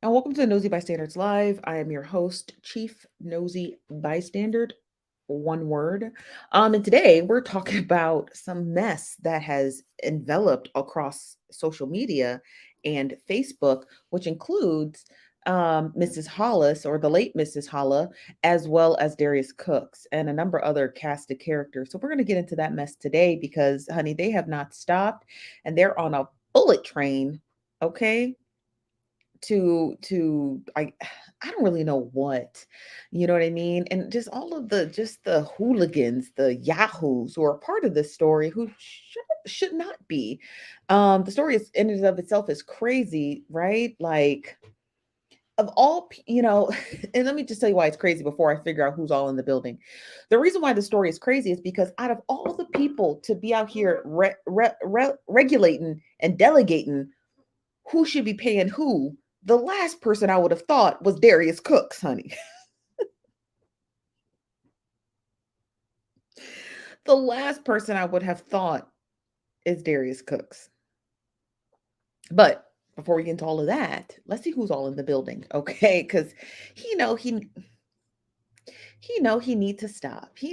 And welcome to Nosy Bystanders Live. I am your host, Chief Nosy Bystander, one word. And today we're talking about some mess that has enveloped across social media and Facebook, which includes Mrs. Hollis or the late Mrs. Holla, as well as Darius Cooks and a number of other casted characters. So we're going to get into that mess today because, honey, they have not stopped and they're on a bullet train. Okay, to I don't really know what, you know what I mean? And just all of the hooligans, the yahoos who are part of this story who should not be. The story is in and of itself is crazy, right? Like of all, and let me just tell you why it's crazy before I figure out who's all in the building. The reason why the story is crazy is because out of all the people to be out here regulating and delegating who should be paying who, the last person I would have thought was Darius Cooks, honey. The last person I would have thought is Darius Cooks. But before we get into all of that, let's see who's all in the building, okay? Because he know he need to stop. He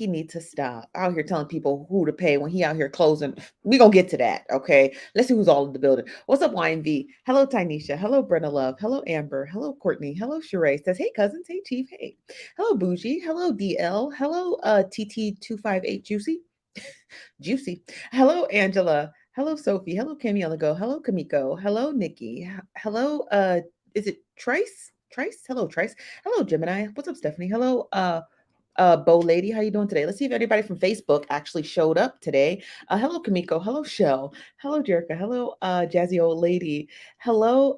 need to stop out here telling people who to pay when he out here closing. We gonna get to that, okay? Let's see who's all in the building. What's up, YNV? Hello, Tynesha. Hello, Brenna Love. Hello, Amber. Hello, Courtney. Hello, Sheree. Says, hey, cousins. Hey, Chief. Hey. Hello, Bougie. Hello, DL. Hello, TT258 Juicy. Juicy. Hello, Angela. Hello, Sophie. Hello, Kimmy on the go. Hello, Kamiko. Hello, Nikki. Hello, is it Trice? Trice? Hello, Trice. Hello, Gemini. What's up, Stephanie? Hello, Bo Lady. How you doing today? Let's see if anybody from Facebook actually showed up today. Hello, Kamiko. Hello, Shell. Hello, Jerka. Hello, Jazzy Old Lady. Hello,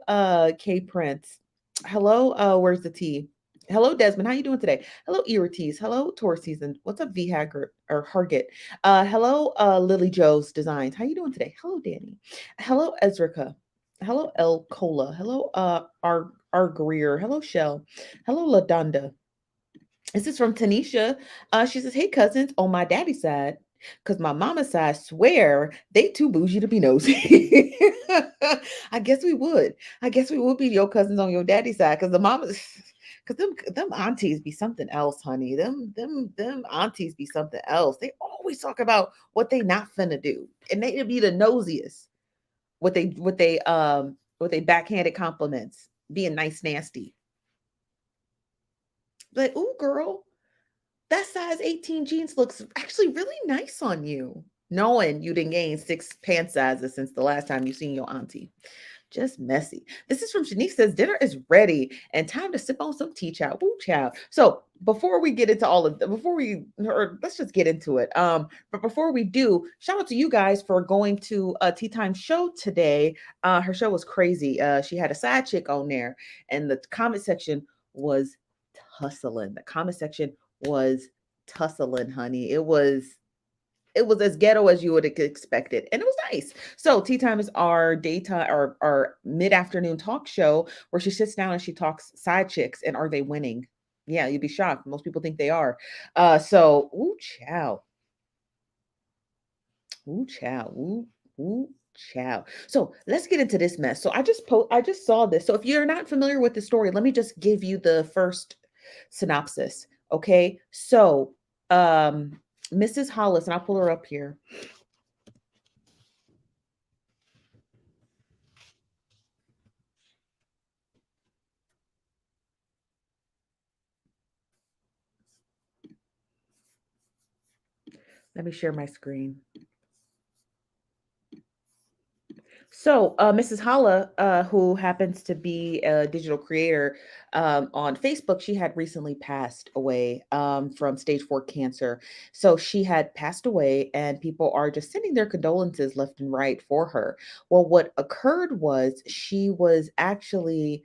K Prince. Hello, where's the T? Hello, Desmond. How you doing today? Hello, Irites. Hello, Tour Season. What's up, V Haggard or Hargit? Hello, Lily Joe's Designs. How you doing today? Hello, Danny. Hello, Ezrika. Hello, El Cola. Hello, R Greer. Hello, Shell. Hello, LaDonda. This is from Tanisha. She says, hey, cousins, on my daddy's side, because my mama's side swear they too bougie to be nosy. I guess we would. I guess we would be your cousins on your daddy's side because the mamas, because them aunties be something else, honey. Them aunties be something else. They always talk about what they not finna do, and they be the nosiest. What they backhanded compliments, being nice, nasty. Like, ooh, girl, that size 18 jeans looks actually really nice on you. Knowing you didn't gain 6 pant sizes since the last time you seen your auntie. Just messy. This is from Shanice says dinner is ready and time to sip on some tea chow. Woo chow. So before we get into all of the, before we or let's just get into it. But before we do, shout out to you guys for going to a tea time show today. Her show was crazy. She had a side chick on there, and the comment section was tussling. The comment section was tussling, honey. It was as ghetto as you would expect it, and it was nice. So tea time is our daytime, our mid-afternoon talk show where she sits down and she talks side chicks and are they winning? Yeah, you'd be shocked. Most people think they are. So ooh chow, ooh chow, ooh chow. So let's get into this mess. So I just saw this. So if you're not familiar with the story, let me just give you the first synopsis. Okay. So Mrs. Hollis, and I'll pull her up here. Let me share my screen. So, Mrs. Holla, who happens to be a digital creator on Facebook, she had recently passed away from stage 4 cancer. So, she had passed away, and people are just sending their condolences left and right for her. Well, what occurred was she was actually.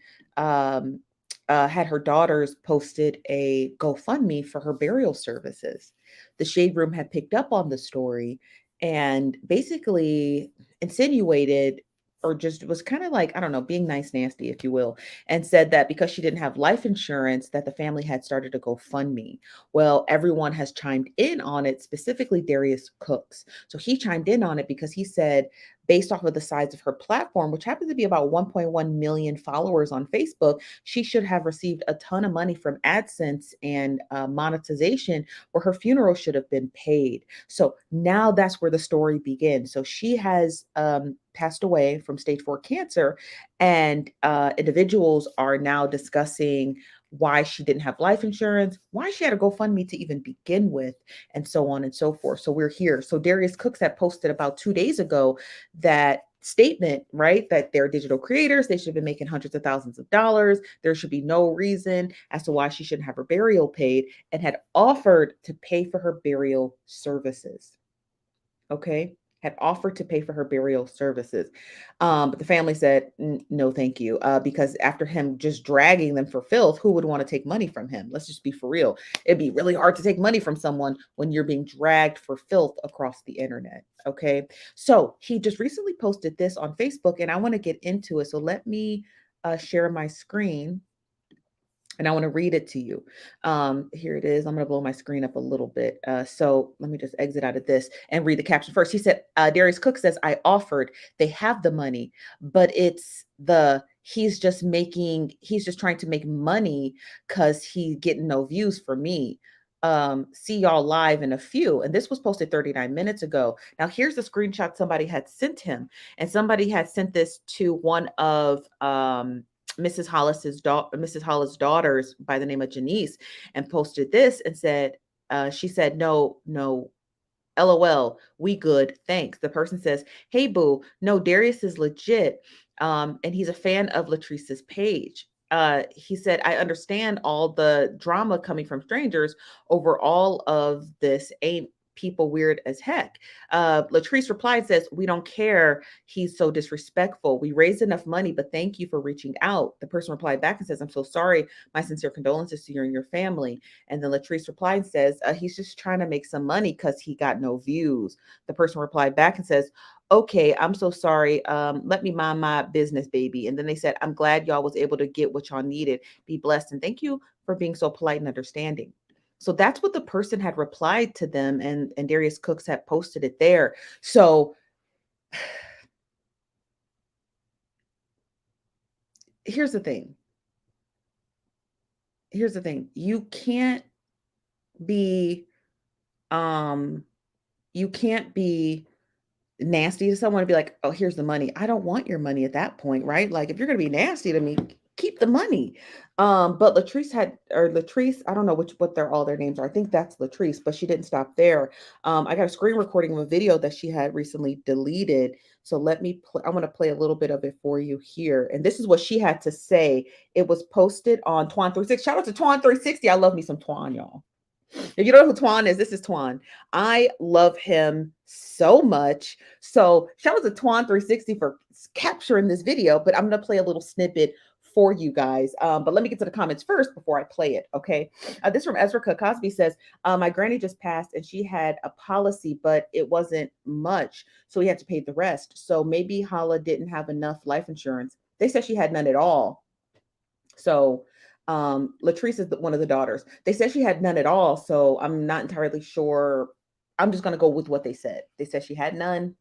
Had her daughters posted a GoFundMe for her burial services. The Shade Room had picked up on the story and basically insinuated or just was kind of like, I don't know, being nice nasty, if you will, and said that because she didn't have life insurance, that the family had started a GoFundMe. Well, everyone has chimed in on it, specifically Darius Cooks. So he chimed in on it because he said, based off of the size of her platform, which happens to be about 1.1 million followers on Facebook, she should have received a ton of money from AdSense and monetization, where her funeral should have been paid. So now that's where the story begins. So she has passed away from stage 4 cancer, and individuals are now discussing why she didn't have life insurance, why she had a GoFundMe to even begin with, and so on and so forth. So we're here. So Darius Cooks had posted about 2 days ago that statement, right? That they're digital creators. They should have been making hundreds of thousands of dollars. There should be no reason as to why she shouldn't have her burial paid, and had offered to pay for her burial services. Okay. Had offered to pay for her burial services. But the family said, no, thank you. Because after him just dragging them for filth, who would want to take money from him? Let's just be for real. It'd be really hard to take money from someone when you're being dragged for filth across the internet. Okay. So he just recently posted this on Facebook, and I want to get into it. So let me share my screen, and I want to read it to you. Here it is. I'm going to blow my screen up a little bit. So let me just exit out of this and read the caption first. He said, Darius Cook says, I offered, they have the money, but he's just trying to make money because he's getting no views for me. See y'all live in a few. And this was posted 39 minutes ago. Now here's the screenshot somebody had sent him. And somebody had sent this to one of, Mrs. Holla's daughters by the name of Janice, and posted this and said, she said, no, LOL, we good, thanks. The person says, hey boo, no, Darius is legit. And he's a fan of Latrice's page. He said, I understand all the drama coming from strangers over all of this. Ain't people weird as heck? Latrice replied, says, we don't care. He's so disrespectful. We raised enough money, but thank you for reaching out. The person replied back and says, I'm so sorry. My sincere condolences to you and your family. And then Latrice replied and says, he's just trying to make some money because he got no views. The person replied back and says, okay, I'm so sorry. Let me mind my business, baby. And then they said, I'm glad y'all was able to get what y'all needed. Be blessed. And thank you for being so polite and understanding. So that's what the person had replied to them, and Darius Cooks had posted it there. So here's the thing. Here's the thing. Be you can't be nasty to someone and be like, oh, here's the money. I don't want your money at that point, right? Like, if you're gonna be nasty to me, keep the money. But Latrice, I don't know what all their names are. I think that's Latrice, but she didn't stop there. I got a screen recording of a video that she had recently deleted. So I'm gonna play a little bit of it for you here. And this is what she had to say. It was posted on Twan360. Shout out to Twan360. I love me some Twan, y'all. If you don't know who Twan is, this is Twan. I love him so much. So shout out to Twan360 for capturing this video, but I'm going to play a little snippet for you guys. But let me get to the comments first before I play it, okay? This from Ezra Cosby says, my granny just passed and she had a policy, but it wasn't much, so we had to pay the rest. So maybe Holla didn't have enough life insurance. They said she had none at all. So Latrice is one of the daughters. They said she had none at all, so I'm not entirely sure. I'm just going to go with what they said. They said she had none.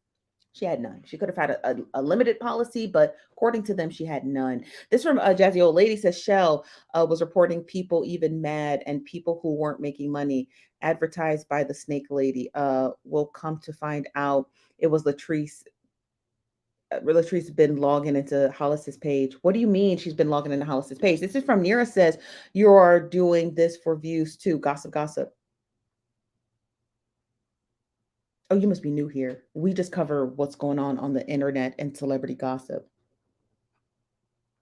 She had none. She could have had a limited policy, but according to them, she had none. This from Jazzy Old Lady says, Shell was reporting people even mad and people who weren't making money advertised by the snake lady. Will come to find out it was Latrice. Latrice been logging into Hollis's page. What do you mean she's been logging into Hollis's page? This is from Nira says, you're doing this for views too. Gossip. Oh, you must be new here. We just cover what's going on the internet and celebrity gossip.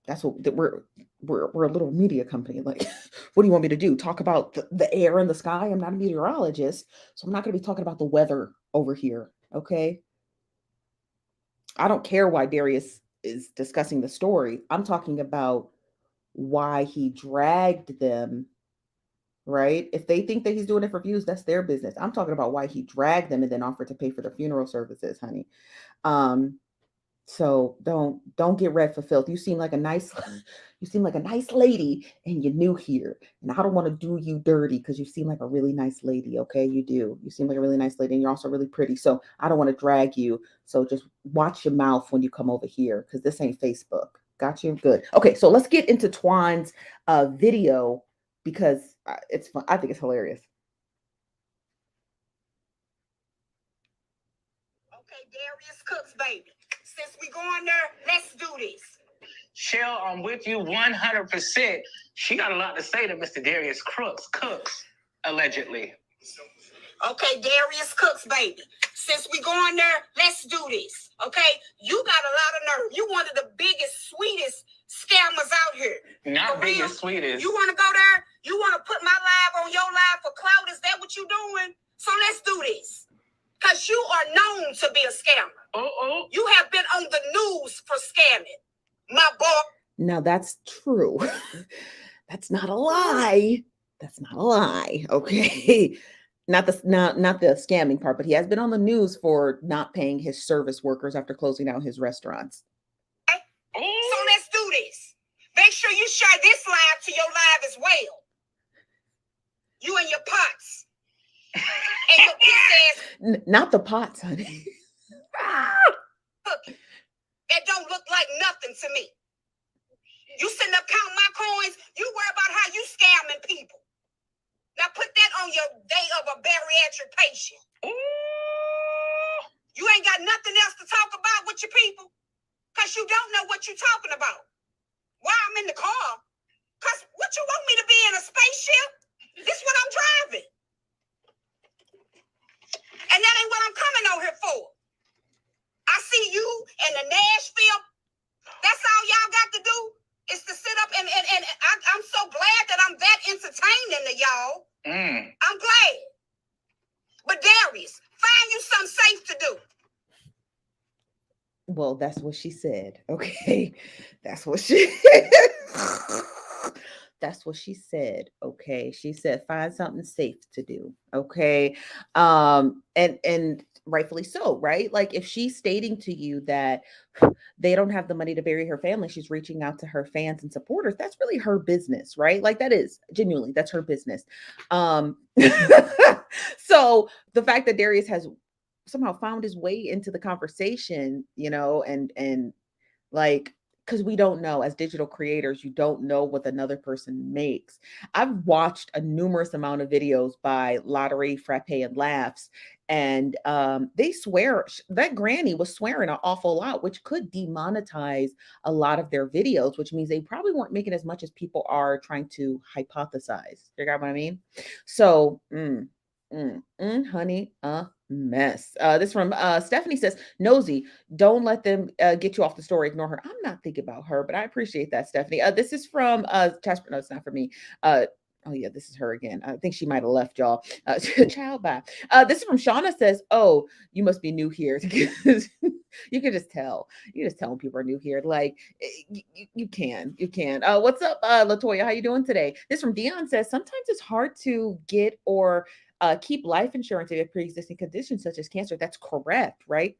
That's what we're a little media company. Like, what do you want me to do? Talk about the air and the sky? I'm not a meteorologist, so I'm not going to be talking about the weather over here. Okay. I don't care why Darius is discussing the story. I'm talking about why he dragged them, right? If they think that he's doing it for views, that's their business. I'm talking about why he dragged them and then offered to pay for the funeral services, honey. So don't get red for filth. You seem like a nice you seem like a nice lady and you're new here. And I don't want to do you dirty because you seem like a really nice lady. Okay, you do. You seem like a really nice lady and you're also really pretty. So I don't want to drag you. So just watch your mouth when you come over here because this ain't Facebook. Got you? Good. Okay, so let's get into Twan's video because it's fun. I think it's hilarious. Okay, Darius Cooks, baby. Since we going there, let's do this. Shell, I'm with you 100%. She got a lot to say to Mr. Darius Cooks, allegedly. Okay, Darius Cooks, baby. Since we going there, let's do this. Okay? You got a lot of nerve. You one of the biggest, sweetest scammers out here. Not biggest, sweetest. You want to go there? You want to put my live on your live for clout? Is that what you doing? So let's do this. Because you are known to be a scammer. You have been on the news for scamming. My boy. Now that's true. That's not a lie. That's not a lie. Okay. Not the scamming part, but he has been on the news for not paying his service workers after closing down his restaurants. Okay. So let's do this. Make sure you share this live to your live as well. You and your pots. And your piss ass. Not the pots, honey. Cookie. That don't look like nothing to me. You sitting up counting my coins. You worry about how you scamming people. Now put that on your day of a bariatric patient. You ain't got nothing else to talk about with your people because you don't know what you're talking about. Why I'm in the car? Because what you want me to be in a spaceship? This is what I'm driving. And that ain't what I'm coming over here for. I see you in the Nashville. That's all y'all got to do is to sit up and I'm so glad that I'm that entertaining to y'all. I'm glad. But Darrius, find you something safe to do. Well, that's what she said. Okay. That's what she That's what she said. Okay. She said find something safe to do. Okay. And rightfully so, right? Like if she's stating to you that they don't have the money to bury her family, she's reaching out to her fans and supporters. That's really her business, right? Like that is genuinely that's her business. So the fact that Darrius has somehow found his way into the conversation, and like because we don't know as digital creators, you don't know what another person makes. I've watched a numerous amount of videos by Lottery, Frappe, and Laughs, and they swear that granny was swearing an awful lot, which could demonetize a lot of their videos, which means they probably weren't making as much as people are trying to hypothesize. You got what I mean? So, honey, mess. This from Stephanie says, Nosy, don't let them get you off the story. Ignore her. I'm not thinking about her, but I appreciate that, Stephanie. This is from Jasper. No, it's not for me. Oh yeah, this is her again. I think she might have left y'all. Child bye. This is from Shauna says, oh, you must be new here. You can just tell. You just tell when people are new here. Like you can. What's up, Latoya? How you doing today? This from Dion says, sometimes it's hard to get or keep life insurance if you have pre-existing conditions such as cancer. That's correct, right?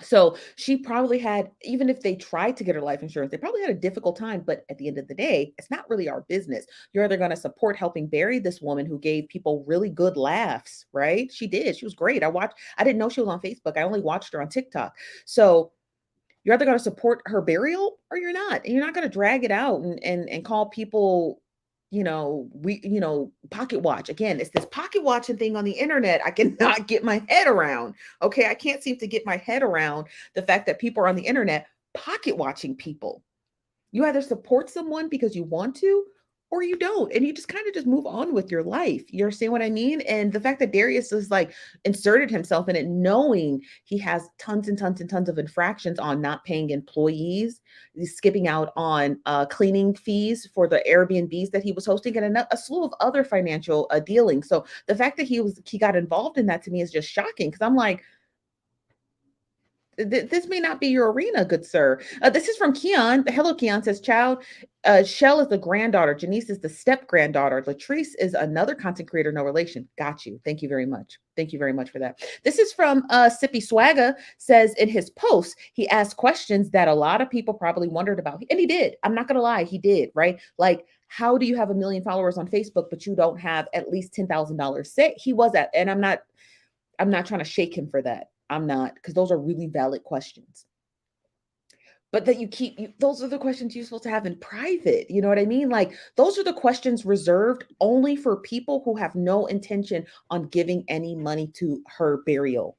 So she probably had, even if they tried to get her life insurance, they probably had a difficult time. But at the end of the day, it's not really our business. You're either going to support helping bury this woman who gave people really good laughs, right? She did. She was great. I didn't know she was on Facebook. I only watched her on TikTok. So you're either going to support her burial or you're not. And you're not going to drag it out and call people, pocket watch. Again, it's this pocket watching thing on the internet. I cannot get my head around. Okay. I can't seem to get my head around the fact that people are on the internet pocket watching people. You either support someone because you want to, or you don't, and you just kind of just move on with your life. You understand what I mean? And the fact that Darrius is like inserted himself in it, knowing he has tons and tons and tons of infractions on not paying employees, he's skipping out on cleaning fees for the Airbnbs that he was hosting, and a slew of other financial dealings. So the fact that he got involved in that to me is just shocking because I'm like, This may not be your arena, good sir. This is from Keon. Hello, Keon says, child. Shell is the granddaughter. Janice is the step granddaughter. Latrice is another content creator, no relation. Got you. Thank you very much. Thank you very much for that. This is from Sippy Swagga. Says in his post, he asked questions that a lot of people probably wondered about. And he did. I'm not going to lie. He did, right? Like, how do you have 1 million followers on Facebook, but you don't have at least $10,000? Say he was at, and I'm not trying to shake him for that. I'm not, because those are really valid questions. But that those are the questions you're supposed to have in private. You know what I mean? Like, those are the questions reserved only for people who have no intention on giving any money to her burial.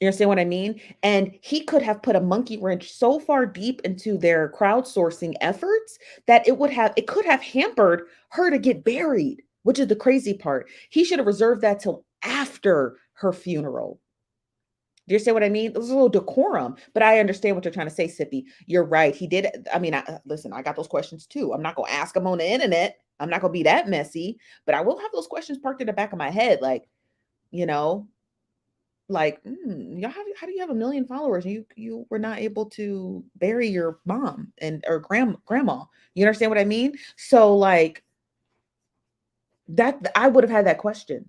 You understand what I mean? And he could have put a monkey wrench so far deep into their crowdsourcing efforts that it could have hampered her to get buried, which is the crazy part. He should have reserved that till after her funeral. Do you understand what I mean? It was a little decorum, but I understand what you're trying to say, Sippy. You're right. He did. I mean, listen, I got those questions too. I'm not going to ask them on the internet. I'm not going to be that messy, but I will have those questions parked in the back of my head. Like, you know, like, how do you have 1 million followers? You were not able to bury your mom or grandma. You understand what I mean? So like that, I would have had that question,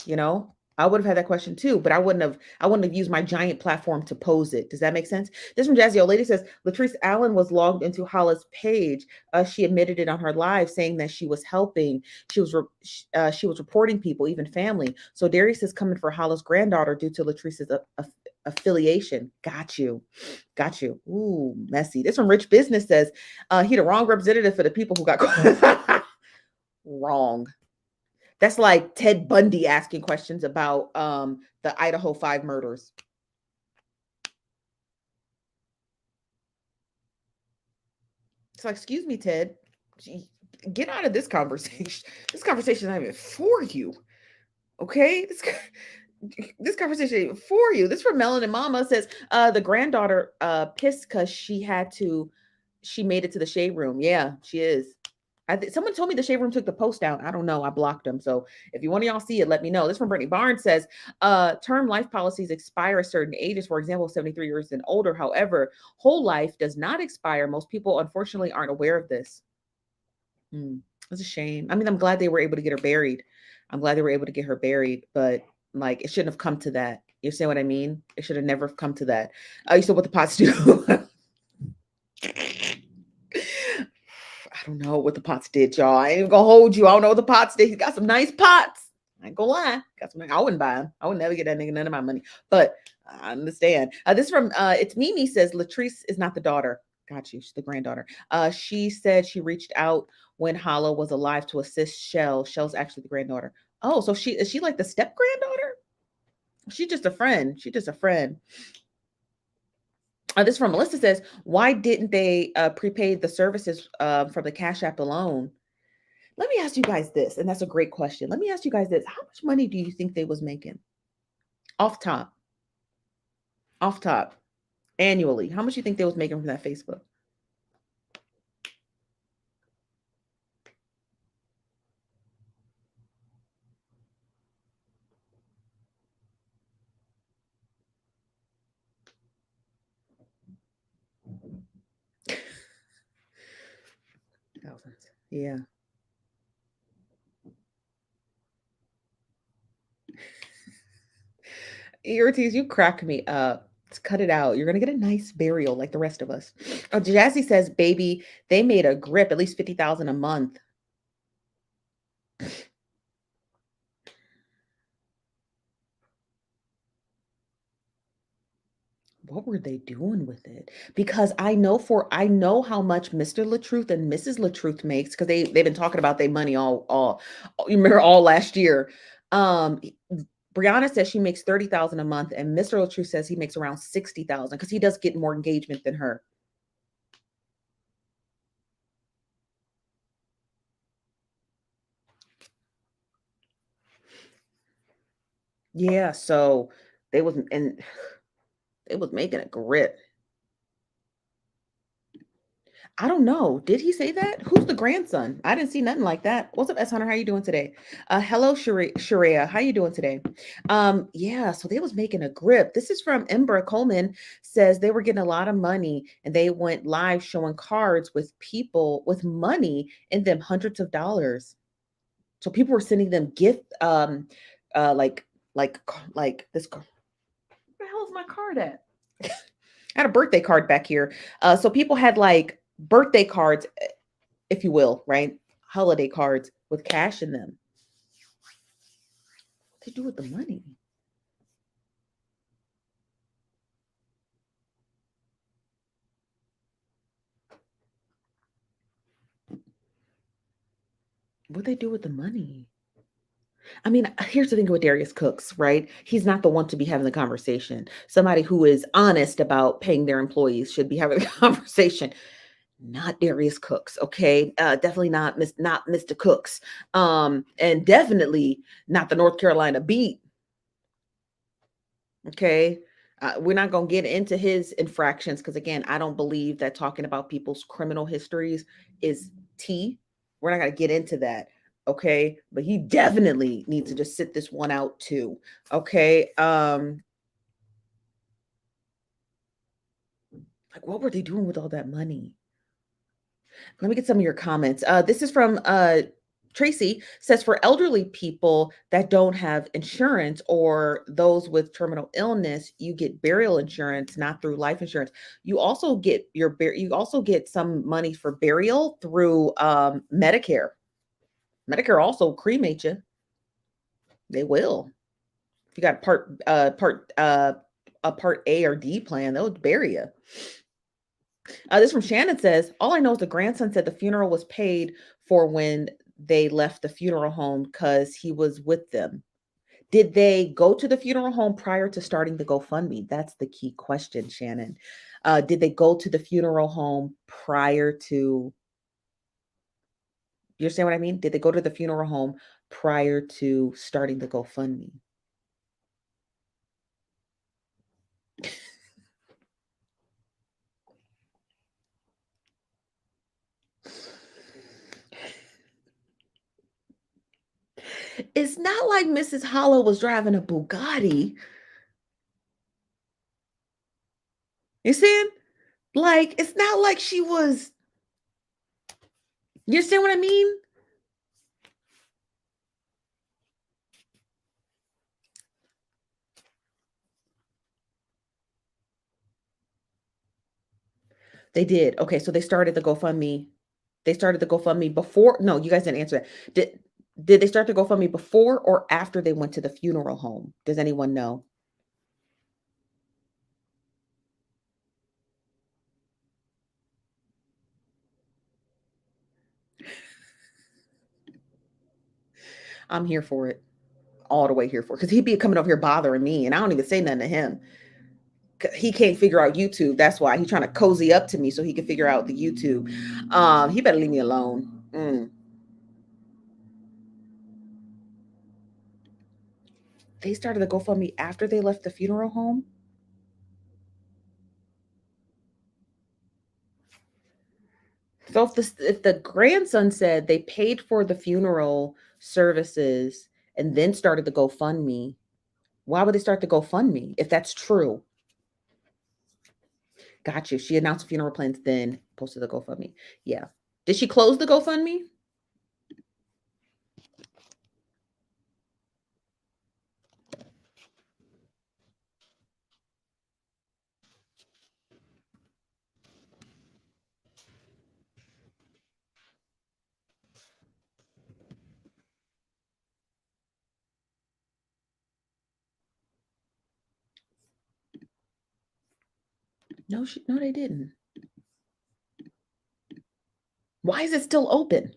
you know. I would have had that question too, but I wouldn't have used my giant platform to pose it. Does that make sense? This from Jazzy Old Lady says, Latrice Allen was logged into Holla's page. She admitted it on her live, saying that she was helping. She was reporting people, even family. So Darius is coming for Holla's granddaughter due to Latrice's affiliation. Got you. Ooh, messy. This from Rich Business says, he the wrong representative for the people who got wrong. That's like Ted Bundy asking questions about the Idaho 5 murders. It's like, excuse me, Ted, get out of this conversation. This conversation is not even for you. Okay? This conversation ain't even for you. This from Melanin Mama says, the granddaughter pissed because she made it to the shade room. Yeah, she is. Someone told me the shade room took the post down. I don't know. I blocked them. So if you one of y'all see it, let me know. This from Brittany Barnes says, term life policies expire at certain ages, for example, 73 years and older. However, whole life does not expire. Most people, unfortunately, aren't aware of this. It's a shame. I mean, I'm glad they were able to get her buried. But like, it shouldn't have come to that. You see what I mean? It should have never come to that. You said what the pots do. I don't know what the pots did, y'all. I ain't even gonna hold you. I don't know what the pots did. He got some nice pots. I ain't gonna lie. I wouldn't buy them. I would never get that nigga none of my money. But I understand. This from it's Mimi says Latrice is not the daughter. Got you. She's the granddaughter. She said she reached out when Holla was alive to assist Shell. Shell's actually the granddaughter. Oh, so is she like the step granddaughter? She's just a friend. This from Melissa says, why didn't they prepay the services from the Cash App alone? Let me ask you guys this, and that's a great question. Let me ask you guys this. How much money do you think they was making? Off top, annually. How much do you think they was making from that Facebook? Thousands. Yeah. Ortiz, you crack me up. Let's cut it out. You're gonna get a nice burial like the rest of us. Oh, Jazzy says, baby, they made a grip at least 50,000 a month. What were they doing with it? Because I know how much Mr. LaTruth and Mrs. LaTruth makes, because they've been talking about their money all you remember all last year. Brianna says she makes 30,000 a month, and Mr. LaTruth says he makes around 60,000 because he does get more engagement than her. Yeah, so they was making a grip. I don't know. Did he say that? Who's the grandson? I didn't see nothing like that. What's up, S Hunter? How you doing today? Hello, Sharia. How you doing today? Yeah, so they was making a grip. This is from Embra Coleman, says they were getting a lot of money and they went live showing cards with people with money in them, hundreds of dollars. So people were sending them gift like this where the hell is my card at? I had a birthday card back here. So people had like birthday cards, if you will, right? Holiday cards with cash in them. What they do with the money? What they do with the money? I mean, here's the thing with Darius Cooks, right? He's not the one to be having the conversation. Somebody who is honest about paying their employees should be having the conversation. Not Darius Cooks, okay? Definitely not Mr. Cooks. And definitely not the North Carolina beat. Okay. We're not going to get into his infractions because, again, I don't believe that talking about people's criminal histories is tea. We're not going to get into that. Okay. But he definitely needs to just sit this one out too. Okay. Like, what were they doing with all that money? Let me get some of your comments. This is from Tracy, says for elderly people that don't have insurance or those with terminal illness, you get burial insurance, not through life insurance. You also get you also get some money for burial through Medicare. Medicare also cremate you. They will. If you got a part A or D plan, they'll bury you. This from Shannon says, all I know is the grandson said the funeral was paid for when they left the funeral home because he was with them. Did they go to the funeral home prior to starting the GoFundMe? That's the key question, Shannon. Did they go to the funeral home prior to, you understand what I mean? Did they go to the funeral home prior to starting the GoFundMe? It's not like Mrs. Holla was driving a Bugatti. You see? Like, it's not like she was, you understand what I mean? They did. Okay, so they started the GoFundMe. They started the GoFundMe before. No, you guys didn't answer that. Did they start the GoFundMe before or after they went to the funeral home? Does anyone know? I'm here for it. All the way here for it. Because he'd be coming over here bothering me, and I don't even say nothing to him. He can't figure out YouTube. That's why he's trying to cozy up to me so he can figure out the YouTube. He better leave me alone. They started the GoFundMe after they left the funeral home. So if the grandson said they paid for the funeral services and then started the GoFundMe, why would they start the GoFundMe if that's true? Got you. She announced funeral plans, then posted the GoFundMe. Yeah. Did she close the GoFundMe? No, they didn't. Why is it still open?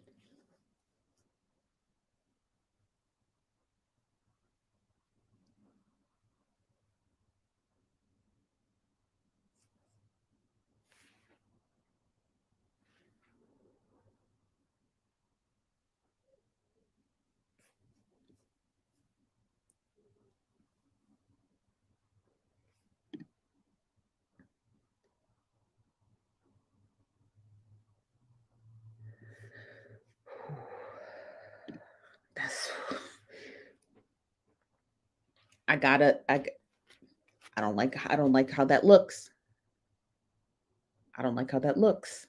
I don't like how that looks. I don't like how that looks.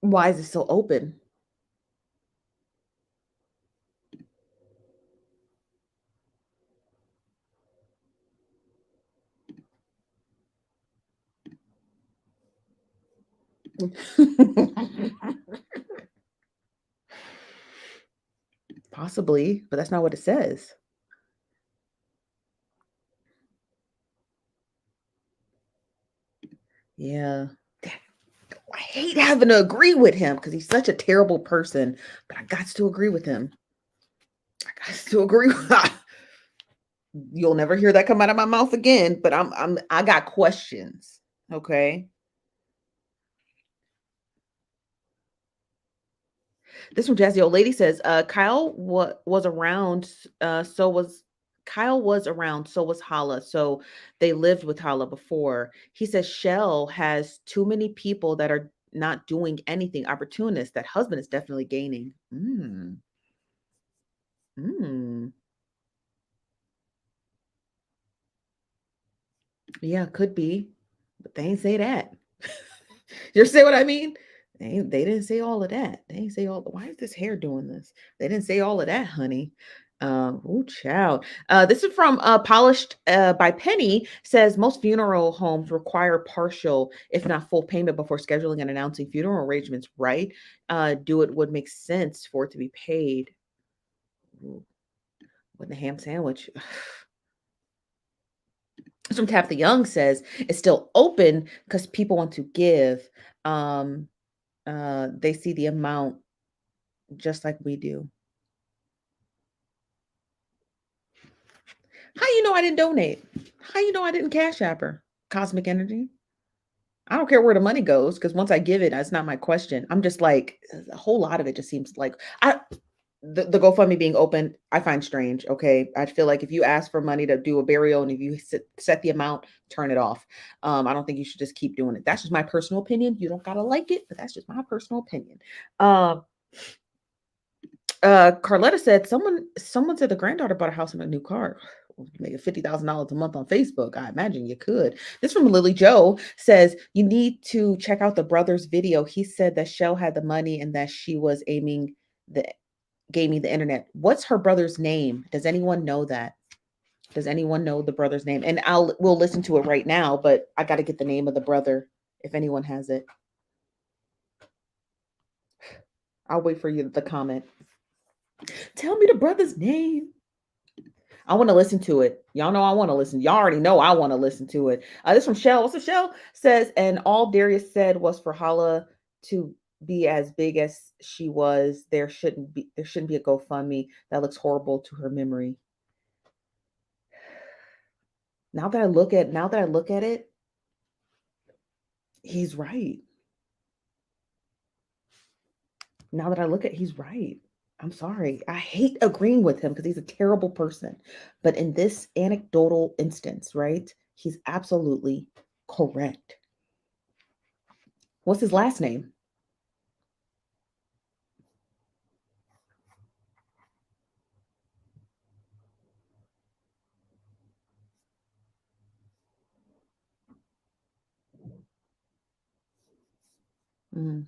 Why is it so open? Possibly, but that's not what it says. Yeah. I hate having to agree with him because he's such a terrible person, but I got to agree with him. I got to agree with You'll never hear that come out of my mouth again, but I got questions. Okay. This from Jazzy Old Lady says, was around, Kyle was around, so was Holla. So they lived with Holla before. He says Shell has too many people that are not doing anything. Opportunists. That husband is definitely gaining. Mm. Mm. Yeah, could be. But they ain't say that. You see what I mean? They didn't say all of that. They didn't say all. Why is this hair doing this? They didn't say all of that, honey. Oh, child. This is from Polished by Penny. Says most funeral homes require partial, if not full, payment before scheduling and announcing funeral arrangements. Right? Do it would make sense for it to be paid. Ooh, with the ham sandwich. From Tap the Young says it's still open because people want to give. Um, they see the amount just like we do. How you know I didn't donate? How you know I didn't cash app her? Cosmic energy. I don't care where the money goes because once I give it, that's not my question. I'm just like a whole lot of it just seems like the GoFundMe being open, I find strange. Okay, I feel like if you ask for money to do a burial and if you set the amount, turn it off. I don't think you should just keep doing it. That's just my personal opinion. You don't gotta like it, but that's just my personal opinion. Carletta said someone said the granddaughter bought a house and a new car. Make $50,000 a month on Facebook. I imagine you could. This from Lily Joe says you need to check out the brother's video. He said that Shell had the money and that she was aiming the gaming the internet. What's her brother's name? Does anyone know that? Does anyone know the brother's name? And we'll listen to it right now, but I got to get the name of the brother if anyone has it. I'll wait for you the comment. Tell me the brother's name. I want to listen to it. Y'all know I want to listen. Y'all already know I want to listen to it. This from Shell. What's the Shell? Says, and all Darius said was for Holla to be as big as she was. There shouldn't be a GoFundMe. That looks horrible to her memory. Now that I look at it, he's right. Now that I look at it, he's right. I'm sorry. I hate agreeing with him because he's a terrible person. But in this anecdotal instance, right, he's absolutely correct. What's his last name? Mm.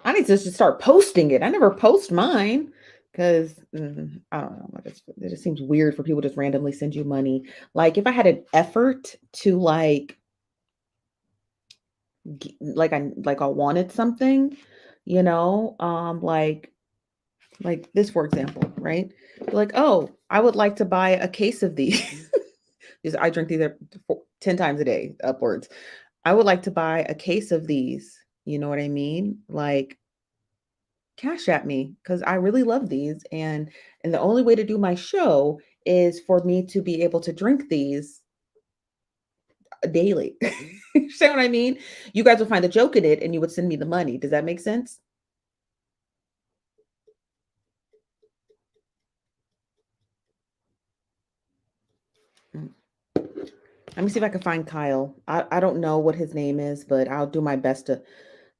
I need to just start posting it. I never post mine because I don't know. It just seems weird for people to just randomly send you money. Like if I had an effort to like I wanted something, like this for example, right? Like, oh, I would like to buy a case of these. Because I drink these 10 times a day upwards. I would like to buy a case of these. You know what I mean? Like cash at me because I really love these. And the only way to do my show is for me to be able to drink these. daily. Say what I mean? You guys would find the joke in it and you would send me the money. Does that make sense? Let me see if I can find Kyle. I don't know what his name is, but I'll do my best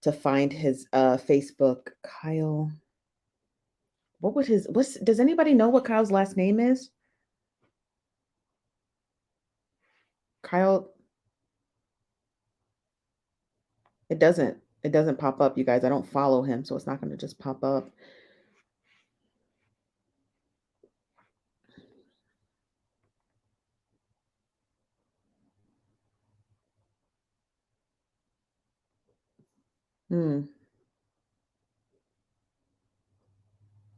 to find his Facebook. Kyle. Does anybody know what Kyle's last name is? Kyle. It doesn't pop up, you guys. I don't follow him, so it's not going to just pop up.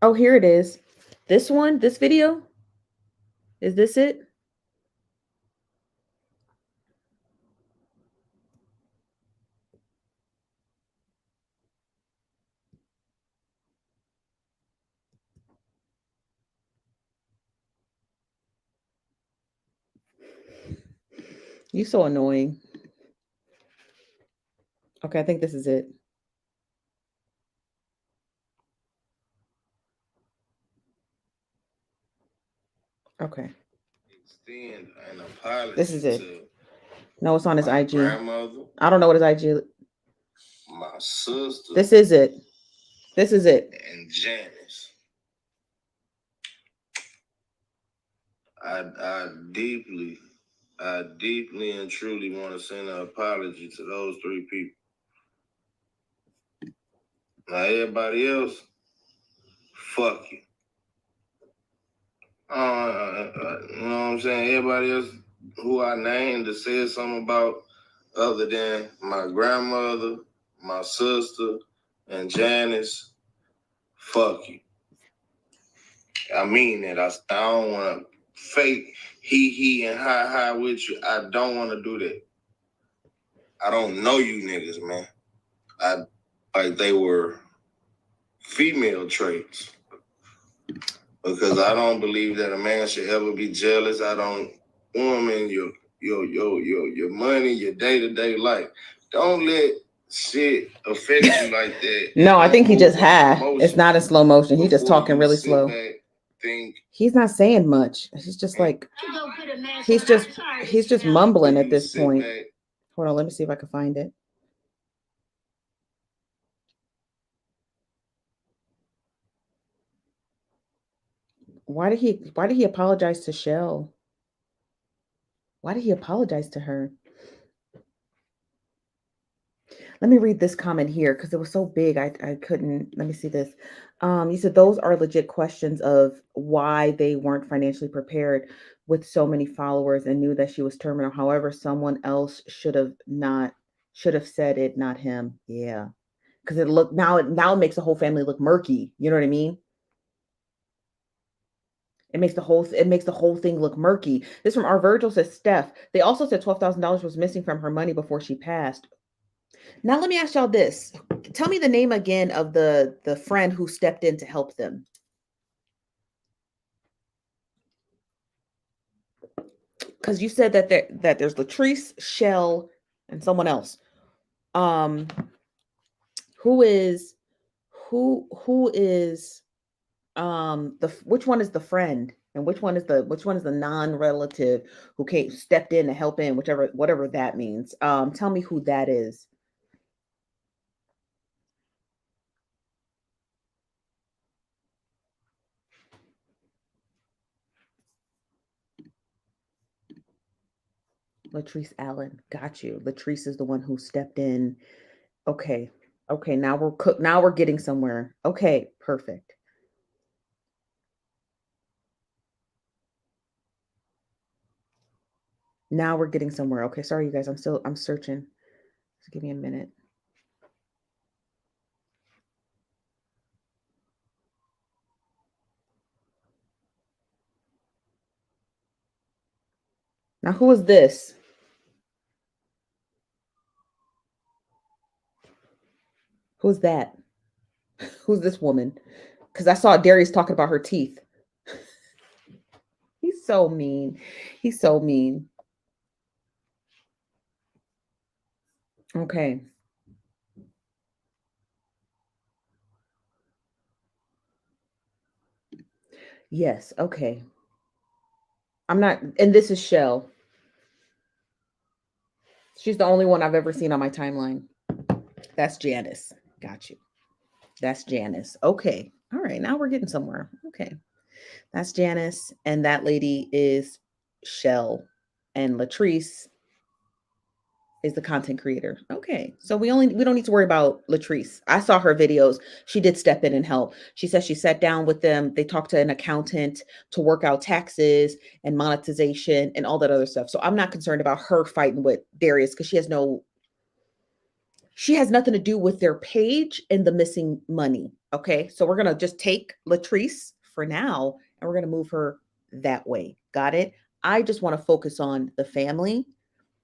Oh, here it is. This one, this video. Is this it? You so annoying. Okay, I think this is it. Okay. Extend an apology. This is it. To no, it's on his IG. Grandmother, I don't know what his IG. my sister. This is it. This is it. And Janice. I deeply and truly want to send an apology to those three people. Now everybody else, fuck you. You know what I'm saying? Everybody else who I named that said something about other than my grandmother, my sister, and Janice, fuck you. I mean that. I don't want to fake he and hi with you. I don't want to do that. I don't know you niggas, man. Like they were female traits. Because I don't believe that a man should ever be jealous. I don't, woman, your money, your day-to-day life. Don't let shit affect you like that. No, I think he just had. It's not in slow motion. He just talking really slow. He's not saying much. He's just like he's just mumbling at this point. Hold on, let me see if I can find it. Why did he apologize to Shell? Why did he apologize to her? Let me read this comment here because it was so big. I couldn't. Let me see this. You said those are legit questions of why they weren't financially prepared with so many followers and knew that she was terminal. However, someone else should have said it, not him. Yeah, because it makes the whole family look murky. You know what I mean? It makes the whole thing look murky. This from our Virgil says, Steph. They also said $12,000 was missing from her money before she passed. Now let me ask y'all this. Tell me the name again of the friend who stepped in to help them. Because you said that there's Latrice, Shell, and someone else. Who is which one is the friend and which one is the non-relative who stepped in to help in, whatever that means. Tell me who that is. Latrice Allen, got you. Latrice is the one who stepped in. Okay, now we're getting somewhere. Okay, perfect. Now we're getting somewhere. Okay, sorry, you guys. I'm searching. Just give me a minute. Now, who is this? Who's that? Who's this woman? Because I saw Darius talking about her teeth. He's so mean. He's so mean. Okay. Yes. Okay. I'm not, and this is Shell. She's the only one I've ever seen on my timeline. That's Janice. Got you. That's Janice. Okay. All right. Now we're getting somewhere. Okay. That's Janice. And that lady is Shell. And Latrice is the content creator. Okay. So we don't need to worry about Latrice. I saw her videos. She did step in and help. She said she sat down with them. They talked to an accountant to work out taxes and monetization and all that other stuff. So I'm not concerned about her fighting with Darius because she has nothing to do with their page and the missing money. Okay. So we're going to just take Latrice for now and we're going to move her that way. Got it? I just want to focus on the family,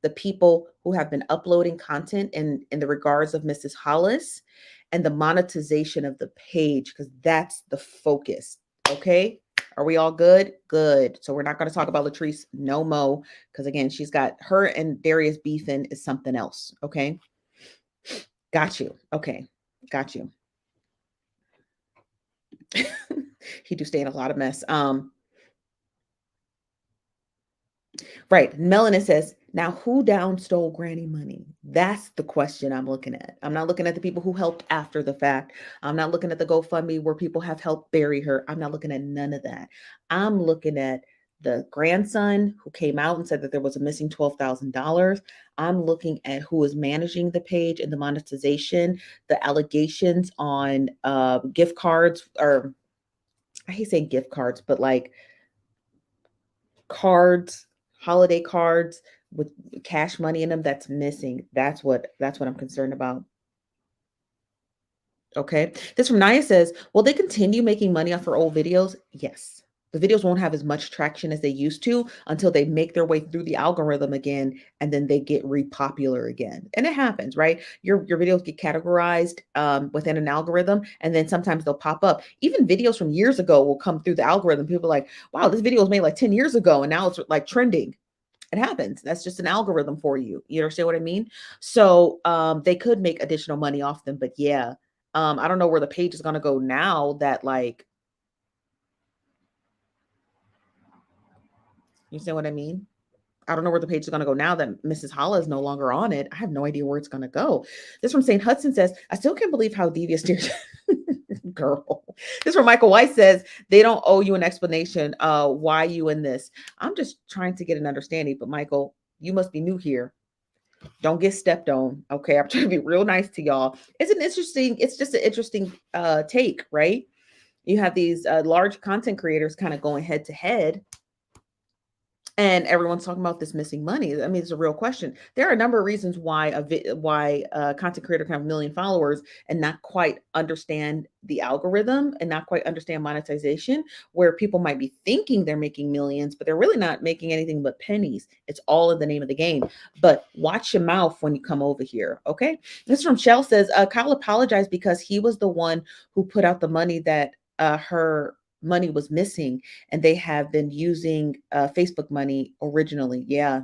the people who have been uploading content in the regards of Mrs. Hollis and the monetization of the page, because that's the focus. Okay. Are we all good? Good. So we're not going to talk about Latrice no mo, because again, she's got her and Darius beefing is something else. Okay. Got you. Okay. Got you. He do stay in a lot of mess. Right. Melanin says, now who down stole granny money? That's the question I'm looking at. I'm not looking at the people who helped after the fact. I'm not looking at the GoFundMe where people have helped bury her. I'm not looking at none of that. I'm looking at the grandson who came out and said that there was a missing $12,000. I'm looking at who is managing the page and the monetization, the allegations on gift cards, or I hate saying gift cards, but like cards, holiday cards with cash money in them that's missing. That's what I'm concerned about. Okay. This from Naya says, will they continue making money off her old videos? Yes. The videos won't have as much traction as they used to until they make their way through the algorithm again, and then they get repopular again. And it happens, right? Your videos get categorized within an algorithm, and then sometimes they'll pop up. Even videos from years ago will come through the algorithm. People are like, wow, this video was made like 10 years ago, and now it's like trending. It happens. That's just an algorithm for you. You understand what I mean? So they could make additional money off them, but yeah. I don't know where the page is going to go now that like, you see what I mean? I don't know where the page is going to go now that Mrs. Holla is no longer on it. I have no idea where it's going to go. This from St. Hudson says, I still can't believe how devious girl. This from Michael White says, they don't owe you an explanation. Why you in this? I'm just trying to get an understanding, but Michael, you must be new here. Don't get stepped on. Okay. I'm trying to be real nice to y'all. It's just an interesting take, right? You have these large content creators kind of going head to head, and everyone's talking about this missing money. I mean, it's a real question. There are a number of reasons why a content creator can have 1 million followers and not quite understand the algorithm and not quite understand monetization, where people might be thinking they're making millions, but they're really not making anything but pennies. It's all in the name of the game. But watch your mouth when you come over here, okay? This from Shell says, Kyle apologized because he was the one who put out the money that her money was missing, and they have been using Facebook money originally. Yeah.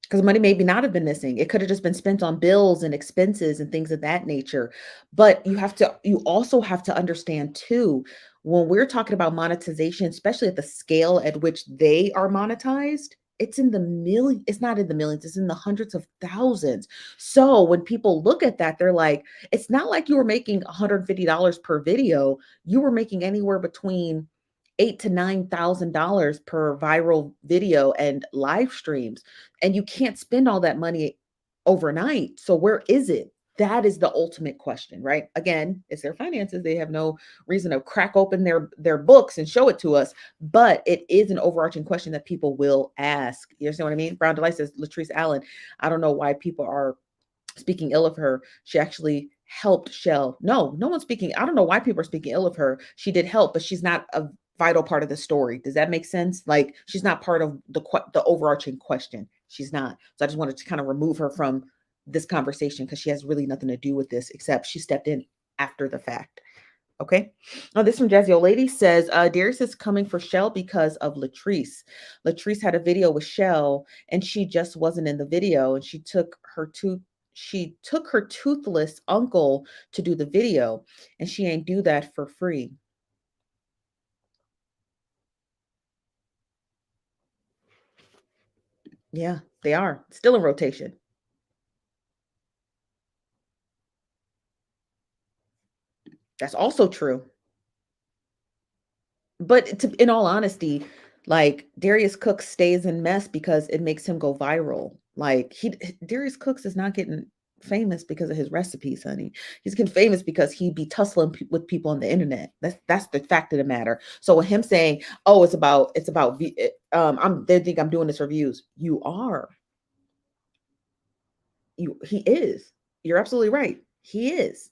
Because money maybe not have been missing. It could have just been spent on bills and expenses and things of that nature. But you also have to understand too, when we're talking about monetization, especially at the scale at which they are monetized, it's in the million, it's not in the millions, it's in the hundreds of thousands. So when people look at that, they're like, it's not like you were making $150 per video. You were making anywhere between $8,000 to $9,000 per viral video and live streams. And you can't spend all that money overnight. So where is it? That is the ultimate question, right? Again, it's their finances. They have no reason to crack open their books and show it to us, but it is an overarching question that people will ask. You understand what I mean? Brown Delight says, Latrice Allen, I don't know why people are speaking ill of her. She actually helped Shell. No one's speaking. I don't know why people are speaking ill of her. She did help, but she's not a vital part of the story. Does that make sense? Like, she's not part of the overarching question. She's not. So I just wanted to kind of remove her from this conversation because she has really nothing to do with this, except she stepped in after the fact. Okay. Oh, this from Jazzy Old Lady says, Darius is coming for Shell because of Latrice. Latrice had a video with Shell and she just wasn't in the video, and she took her she took her toothless uncle to do the video, and she ain't do that for free. Yeah, they are still in rotation. That's also true. But in all honesty, like Darius Cooks stays in mess because it makes him go viral. Like Darius Cooks is not getting famous because of his recipes, honey. He's getting famous because he be tussling with people on the internet. That's the fact of the matter. So with him saying, "Oh, it's about they think I'm doing this for views." You are. He is. You're absolutely right. He is.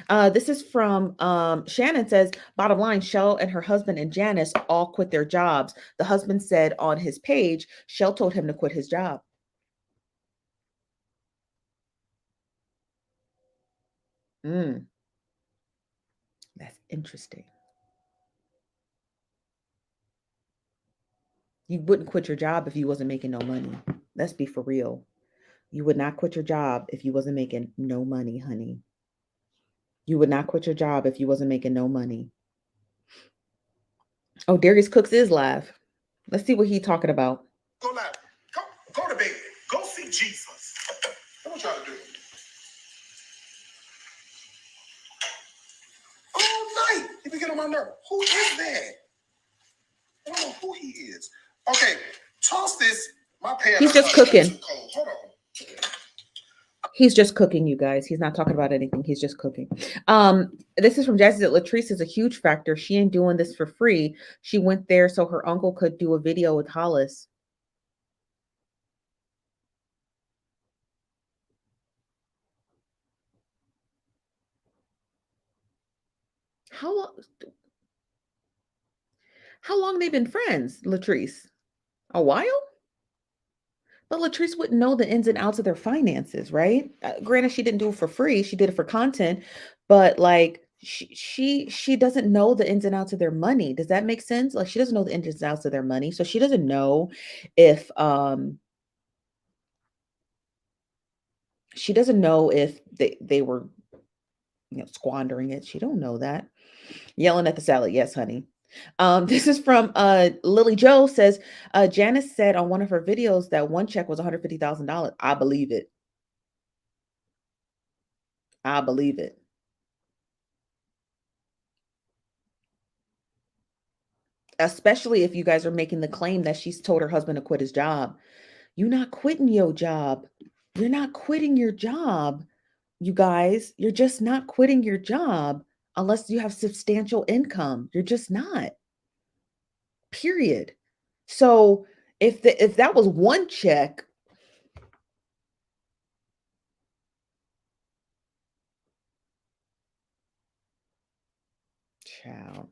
This is from Shannon says, bottom line, Shell and her husband and Janice all quit their jobs. The husband said on his page, Shell told him to quit his job. That's interesting. You wouldn't quit your job if you wasn't making no money. Let's be for real. You would not quit your job if you wasn't making no money, honey. You would not quit your job if you wasn't making no money. Oh, Darius Cooks is live. Let's see what he's talking about. Go live. Go to bed. Go see Jesus. What I'm trying to do. All night. He be getting on my nerve. Who is that? I don't know who he is. Okay, toss this. My pants. He's just cooking. Hold on. He's just cooking, you guys. He's not talking about anything. He's just cooking. This is from Jazzy that Latrice is a huge factor. She ain't doing this for free. She went there so her uncle could do a video with Hollis. How long they been friends, Latrice? A while? But Latrice wouldn't know the ins and outs of their finances, right? Granted, she didn't do it for free. She did it for content, but like she doesn't know the ins and outs of their money. Does that make sense? Like she doesn't know the ins and outs of their money, so she doesn't know if she doesn't know if they were squandering it. She don't know that. Yelling at the salad, yes, honey. This is from Lily Joe says, Janice said on one of her videos that one check was $150,000. I believe it. I believe it. Especially if you guys are making the claim that she's told her husband to quit his job. You're not quitting your job. You're not quitting your job, you guys. You're just not quitting your job unless you have substantial income. You're just not. Period. So if that was one check, child.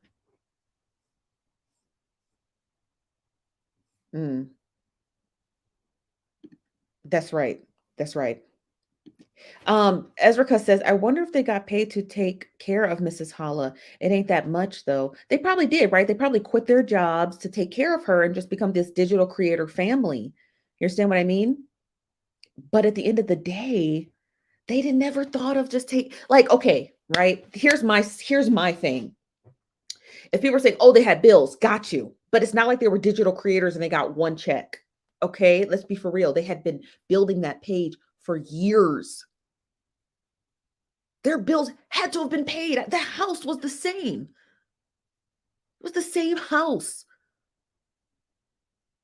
That's right. That's right. Ezra says, I wonder if they got paid to take care of Mrs. Holla. It ain't that much though. They probably did, right? They probably quit their jobs to take care of her and just become this digital creator family. You understand what I mean? But at the end of the day, they didn't never thought of just okay, right? Here's my thing. If people are saying, oh, they had bills, got you. But it's not like they were digital creators and they got one check. Okay, let's be for real. They had been building that page for years. Their bills had to have been paid. The house was the same. It was the same house.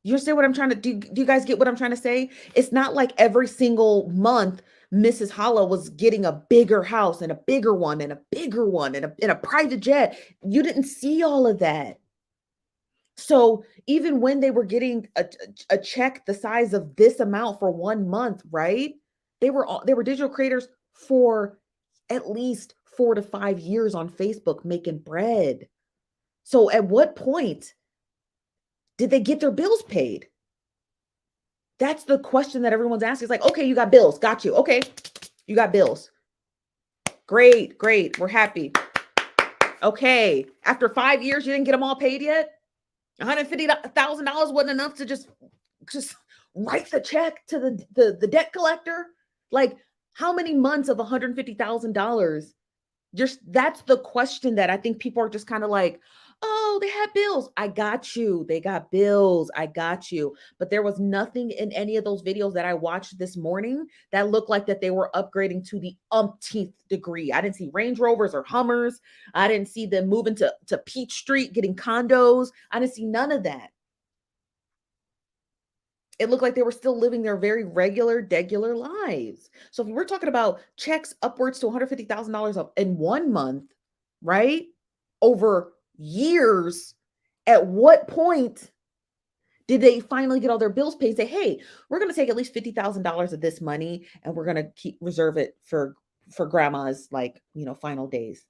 You understand what I'm trying to do? Do you guys get what I'm trying to say? It's not like every single month Mrs. Holla was getting a bigger house and a bigger one and a bigger one and a private jet. You didn't see all of that. So even when they were getting a check the size of this amount for 1 month, right? They were digital creators for at least 4 to 5 years on Facebook making bread. So at what point did they get their bills paid? That's the question that everyone's asking. It's like, okay, you got bills. Got you. Okay, you got bills. Great. We're happy. Okay. After 5 years, you didn't get them all paid yet? $150,000 wasn't enough to just write the check to the debt collector? Like, How many months of $150,000? Just that's the question that I think people are just kind of like, oh, they had bills. I got you. They got bills. I got you. But there was nothing in any of those videos that I watched this morning that looked like that they were upgrading to the umpteenth degree. I didn't see Range Rovers or Hummers. I didn't see them moving to Peach Street, getting condos. I didn't see none of that. It looked like they were still living their very regular lives. So if we're talking about checks upwards to $150,000 in 1 month, right? Over years, at what point did they finally get all their bills paid and say, hey, we're going to take at least $50,000 of this money and we're going to keep reserve it for grandma's, like, final days.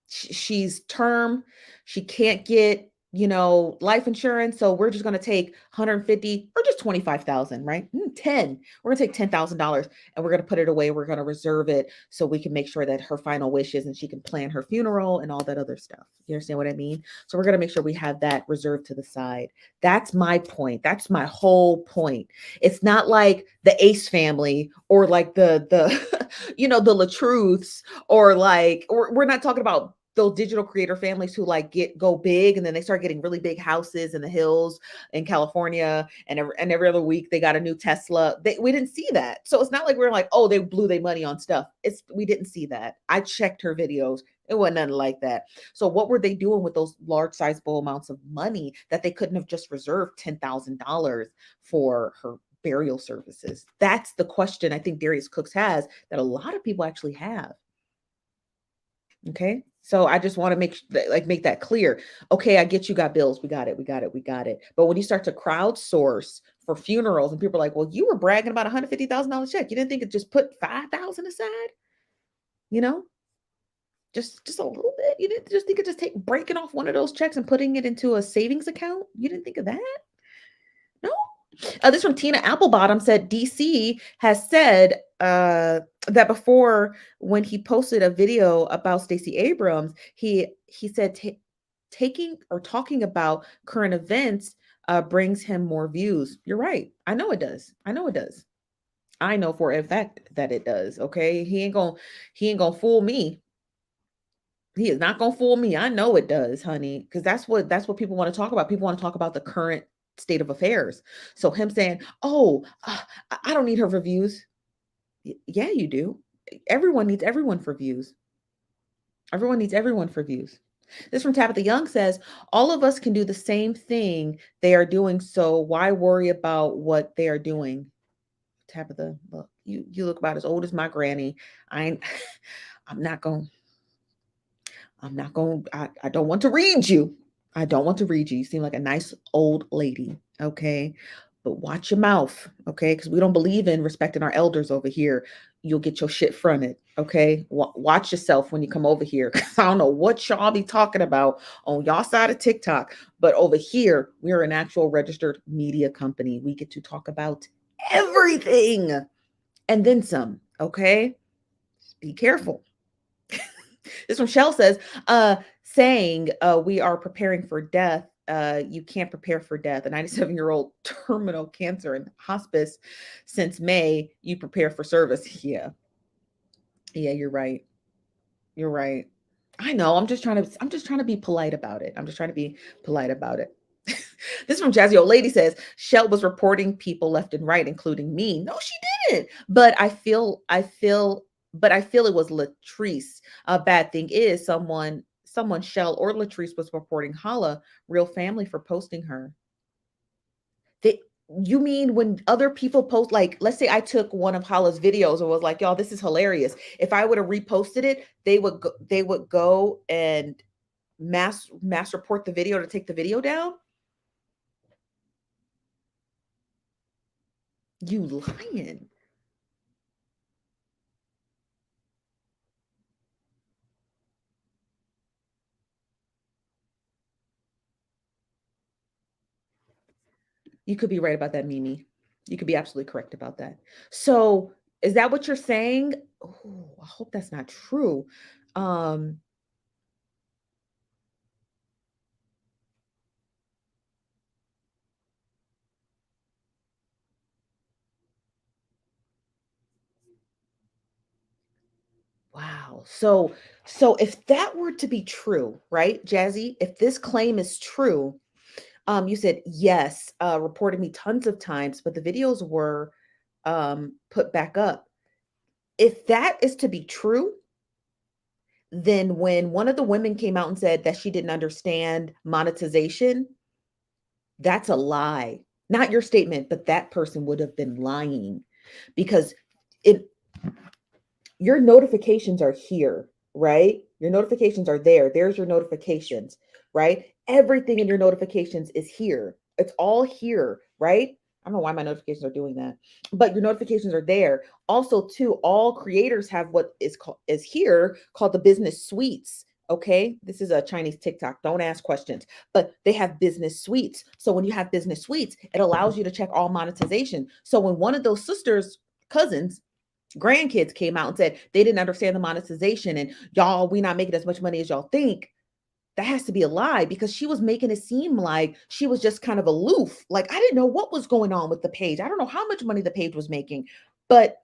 She's term, she can't get life insurance, so we're just going to take 150 or just 25,000, right? 10, we're going to take $10,000 and we're going to put it away, we're going to reserve it so we can make sure that her final wishes and she can plan her funeral and all that other stuff. You understand what I mean? So we're going to make sure we have that reserved to the side. That's my point. That's my whole point. It's not like the Ace family or like the the Latruths, or like we're not talking about those digital creator families who like go big and then they start getting really big houses in the hills in California, and every other week they got a new Tesla. We didn't see that. So it's not like we're like, oh, they blew their money on stuff. We didn't see that. I checked her videos. It wasn't nothing like that. So what were they doing with those large sizable amounts of money that they couldn't have just reserved $10,000 for her burial services? That's the question I think Darius Cooks has, that a lot of people actually have. Okay. So I just want to make that clear. Okay, I get you got bills. We got it. But when you start to crowdsource for funerals and people are like, well, you were bragging about $150,000 check. You didn't think it just put 5,000 aside? You know, just a little bit. You didn't just think it just take breaking off one of those checks and putting it into a savings account? You didn't think of that? No. This from Tina Applebottom said DC has said that before, when he posted a video about Stacey Abrams, he said taking or talking about current events brings him more views. You're right. I know it does. I know for a fact that it does. Okay, he ain't gonna fool me. He is not gonna fool me. I know it does, honey, because that's what people want to talk about. People want to talk about the current state of affairs. So him saying, "Oh, I don't need her for views." Yeah, you do. Everyone needs everyone for views. Everyone needs everyone for views. This from Tabitha Young says, all of us can do the same thing they are doing, so why worry about what they are doing? Tabitha, look, you look about as old as my granny. I'm not going I don't want to read you. I don't want to read you. You seem like a nice old lady. Okay. But watch your mouth. Okay. Because we don't believe in respecting our elders over here. You'll get your shit fronted. Okay. Watch yourself when you come over here. Because I don't know what y'all be talking about on y'all side of TikTok. But over here, we're an actual registered media company. We get to talk about everything and then some. Okay. Just be careful. This from Shell says, saying we are preparing for death. You can't prepare for death. A 97-year-old terminal cancer in hospice since May. You prepare for service. Yeah. Yeah, you're right. You're right. I know. I'm just trying to be polite about it. This from Jazzy Old Lady says, Shell was reporting people left and right, including me. No, she didn't. But I feel it was Latrice. A bad thing is someone Shell or Latrice was reporting Holla, real family, for posting her. They, you mean when other people post, like, let's say I took one of Holla's videos and was like, y'all, this is hilarious. If I would have reposted it, they would go and mass report the video to take the video down. You lying. You could be right about that, Mimi. You could be absolutely correct about that. So, is that what you're saying? Oh, I hope that's not true. Um, Wow. So if that were to be true, right, Jazzy, if this claim is true, you said yes, reported me tons of times, but the videos were put back up. If that is to be true, then when one of the women came out and said that she didn't understand monetization, that's a lie. Not your statement, but that person would have been lying because it your notifications are here, right? Your notifications are there. There's your notifications, right? Everything in your notifications is here. It's all here, right? I don't know why my notifications are doing that, but your notifications are there. Also, too, all creators have what is here called the business suites. Okay, this is a Chinese TikTok. Don't ask questions, but they have business suites. So when you have business suites, it allows you to check all monetization. So when one of those sisters, cousins, grandkids came out and said they didn't understand the monetization and y'all, we not making as much money as y'all think, that has to be a lie because she was making it seem like she was just kind of aloof. Like, I didn't know what was going on with the page. I don't know how much money the page was making, but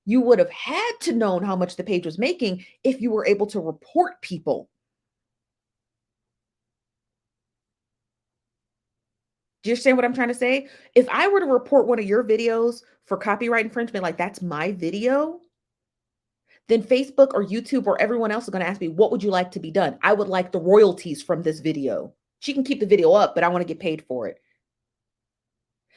you would have had to known how much the page was making if you were able to report people. Do you understand what I'm trying to say? If I were to report one of your videos for copyright infringement, like that's my video, then Facebook or YouTube or everyone else is going to ask me, what would you like to be done? I would like the royalties from this video. She can keep the video up, but I want to get paid for it.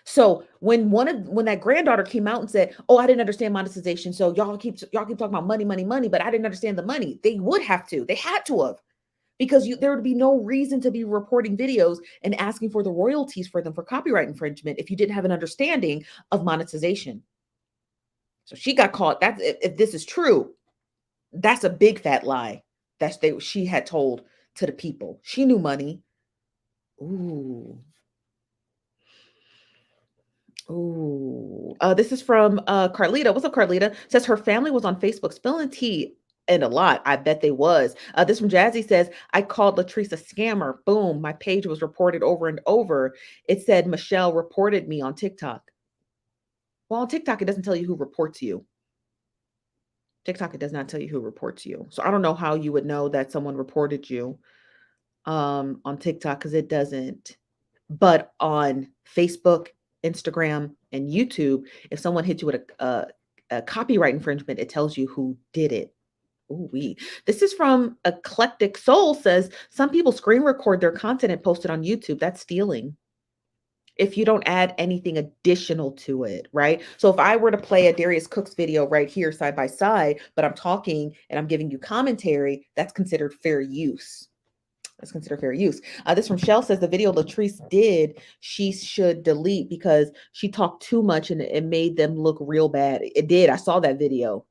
So when that granddaughter came out and said, "Oh, I didn't understand monetization, so y'all keep talking about money, money, money, but I didn't understand the money," they would have to. They had to have, because there would be no reason to be reporting videos and asking for the royalties for them for copyright infringement if you didn't have an understanding of monetization. So she got caught. That's if this is true. That's a big fat lie she had told to the people. She knew money. Ooh. Ooh. This is from Carlita. What's up, Carlita? Says her family was on Facebook spilling tea and a lot. I bet they was. This from Jazzy says, I called Latrice a scammer. Boom. My page was reported over and over. It said Michelle reported me on TikTok. Well, on TikTok, it doesn't tell you who reports you. TikTok, it does not tell you who reports you. So I don't know how you would know that someone reported you on TikTok, because it doesn't. But on Facebook, Instagram, and YouTube, if someone hits you with a copyright infringement, it tells you who did it. Ooh, this is from Eclectic Soul. Says some people screen record their content and post it on YouTube. That's stealing if you don't add anything additional to it, right? So if I were to play a Darius Cooks video right here side by side, but I'm talking and I'm giving you commentary, that's considered fair use. That's considered fair use. This from Shell says the video Latrice did, she should delete because she talked too much and it made them look real bad. It did. I saw that video.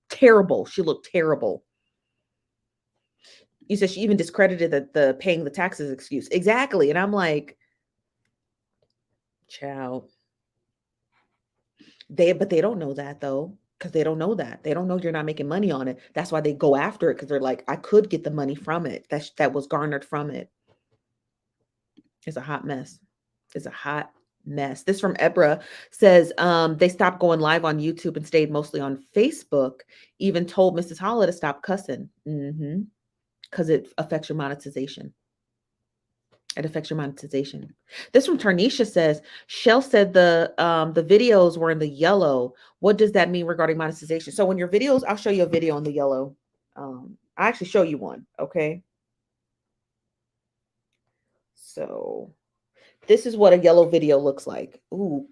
Terrible. She looked terrible. You said she even discredited the paying the taxes excuse. Exactly. And I'm like, child. But they don't know that though, because they don't know that. They don't know you're not making money on it. That's why they go after it, because they're like, I could get the money from it. That was garnered from it. It's a hot mess. It's a hot mess. This from Ebra says they stopped going live on YouTube and stayed mostly on Facebook. Even told Mrs. Holla to stop cussing. Because it affects your monetization. It affects your monetization. This from Tarnisha says, Shell said the videos were in the yellow. What does that mean regarding monetization? So when your videos, I'll show you a video in the yellow. I actually show you one, okay? So this is what a yellow video looks like. Ooh,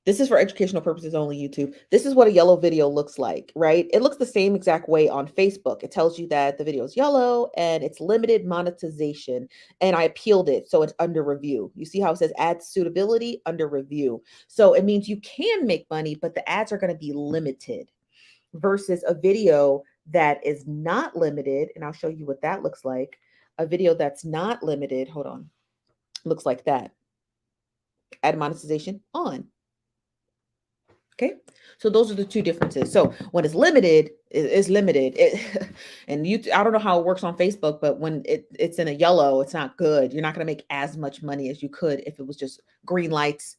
this is for educational purposes only, YouTube. This is what a yellow video looks like, right? It looks the same exact way on Facebook. It tells you that the video is yellow and it's limited monetization. And I appealed it, so it's under review. You see how it says ad suitability under review. So it means you can make money, but the ads are going to be limited versus a video that is not limited. And I'll show you what that looks like. A video that's not limited, hold on, looks like that. Ad monetization on. Okay, so those are the two differences. So when it's limited, it's limited. And I don't know how it works on Facebook, but when it's in a yellow, it's not good. You're not going to make as much money as you could if it was just green lights.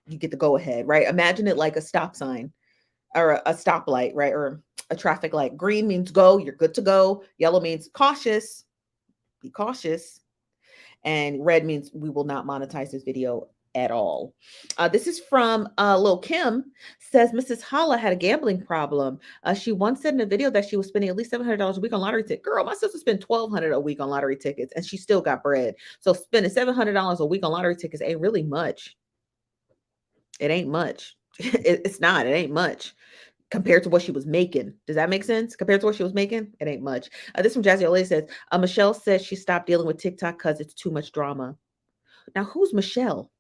You get the go ahead, right? Imagine it like a stop sign. or a stoplight, right? Or a traffic light. Green means go, you're good to go. Yellow means cautious, be cautious. And red means we will not monetize this video at all. This is from Lil Kim, says Mrs. Holla had a gambling problem. She once said in a video that she was spending at least $700 a week on lottery tickets. Girl, my sister spent $1,200 a week on lottery tickets and she still got bread. So spending $700 a week on lottery tickets ain't really much. It ain't much. It's not. It ain't much compared to what she was making. Does that make sense? Compared to what she was making, it ain't much. This from Jazzy Olay says, Michelle says she stopped dealing with TikTok because it's too much drama. Now, who's Michelle?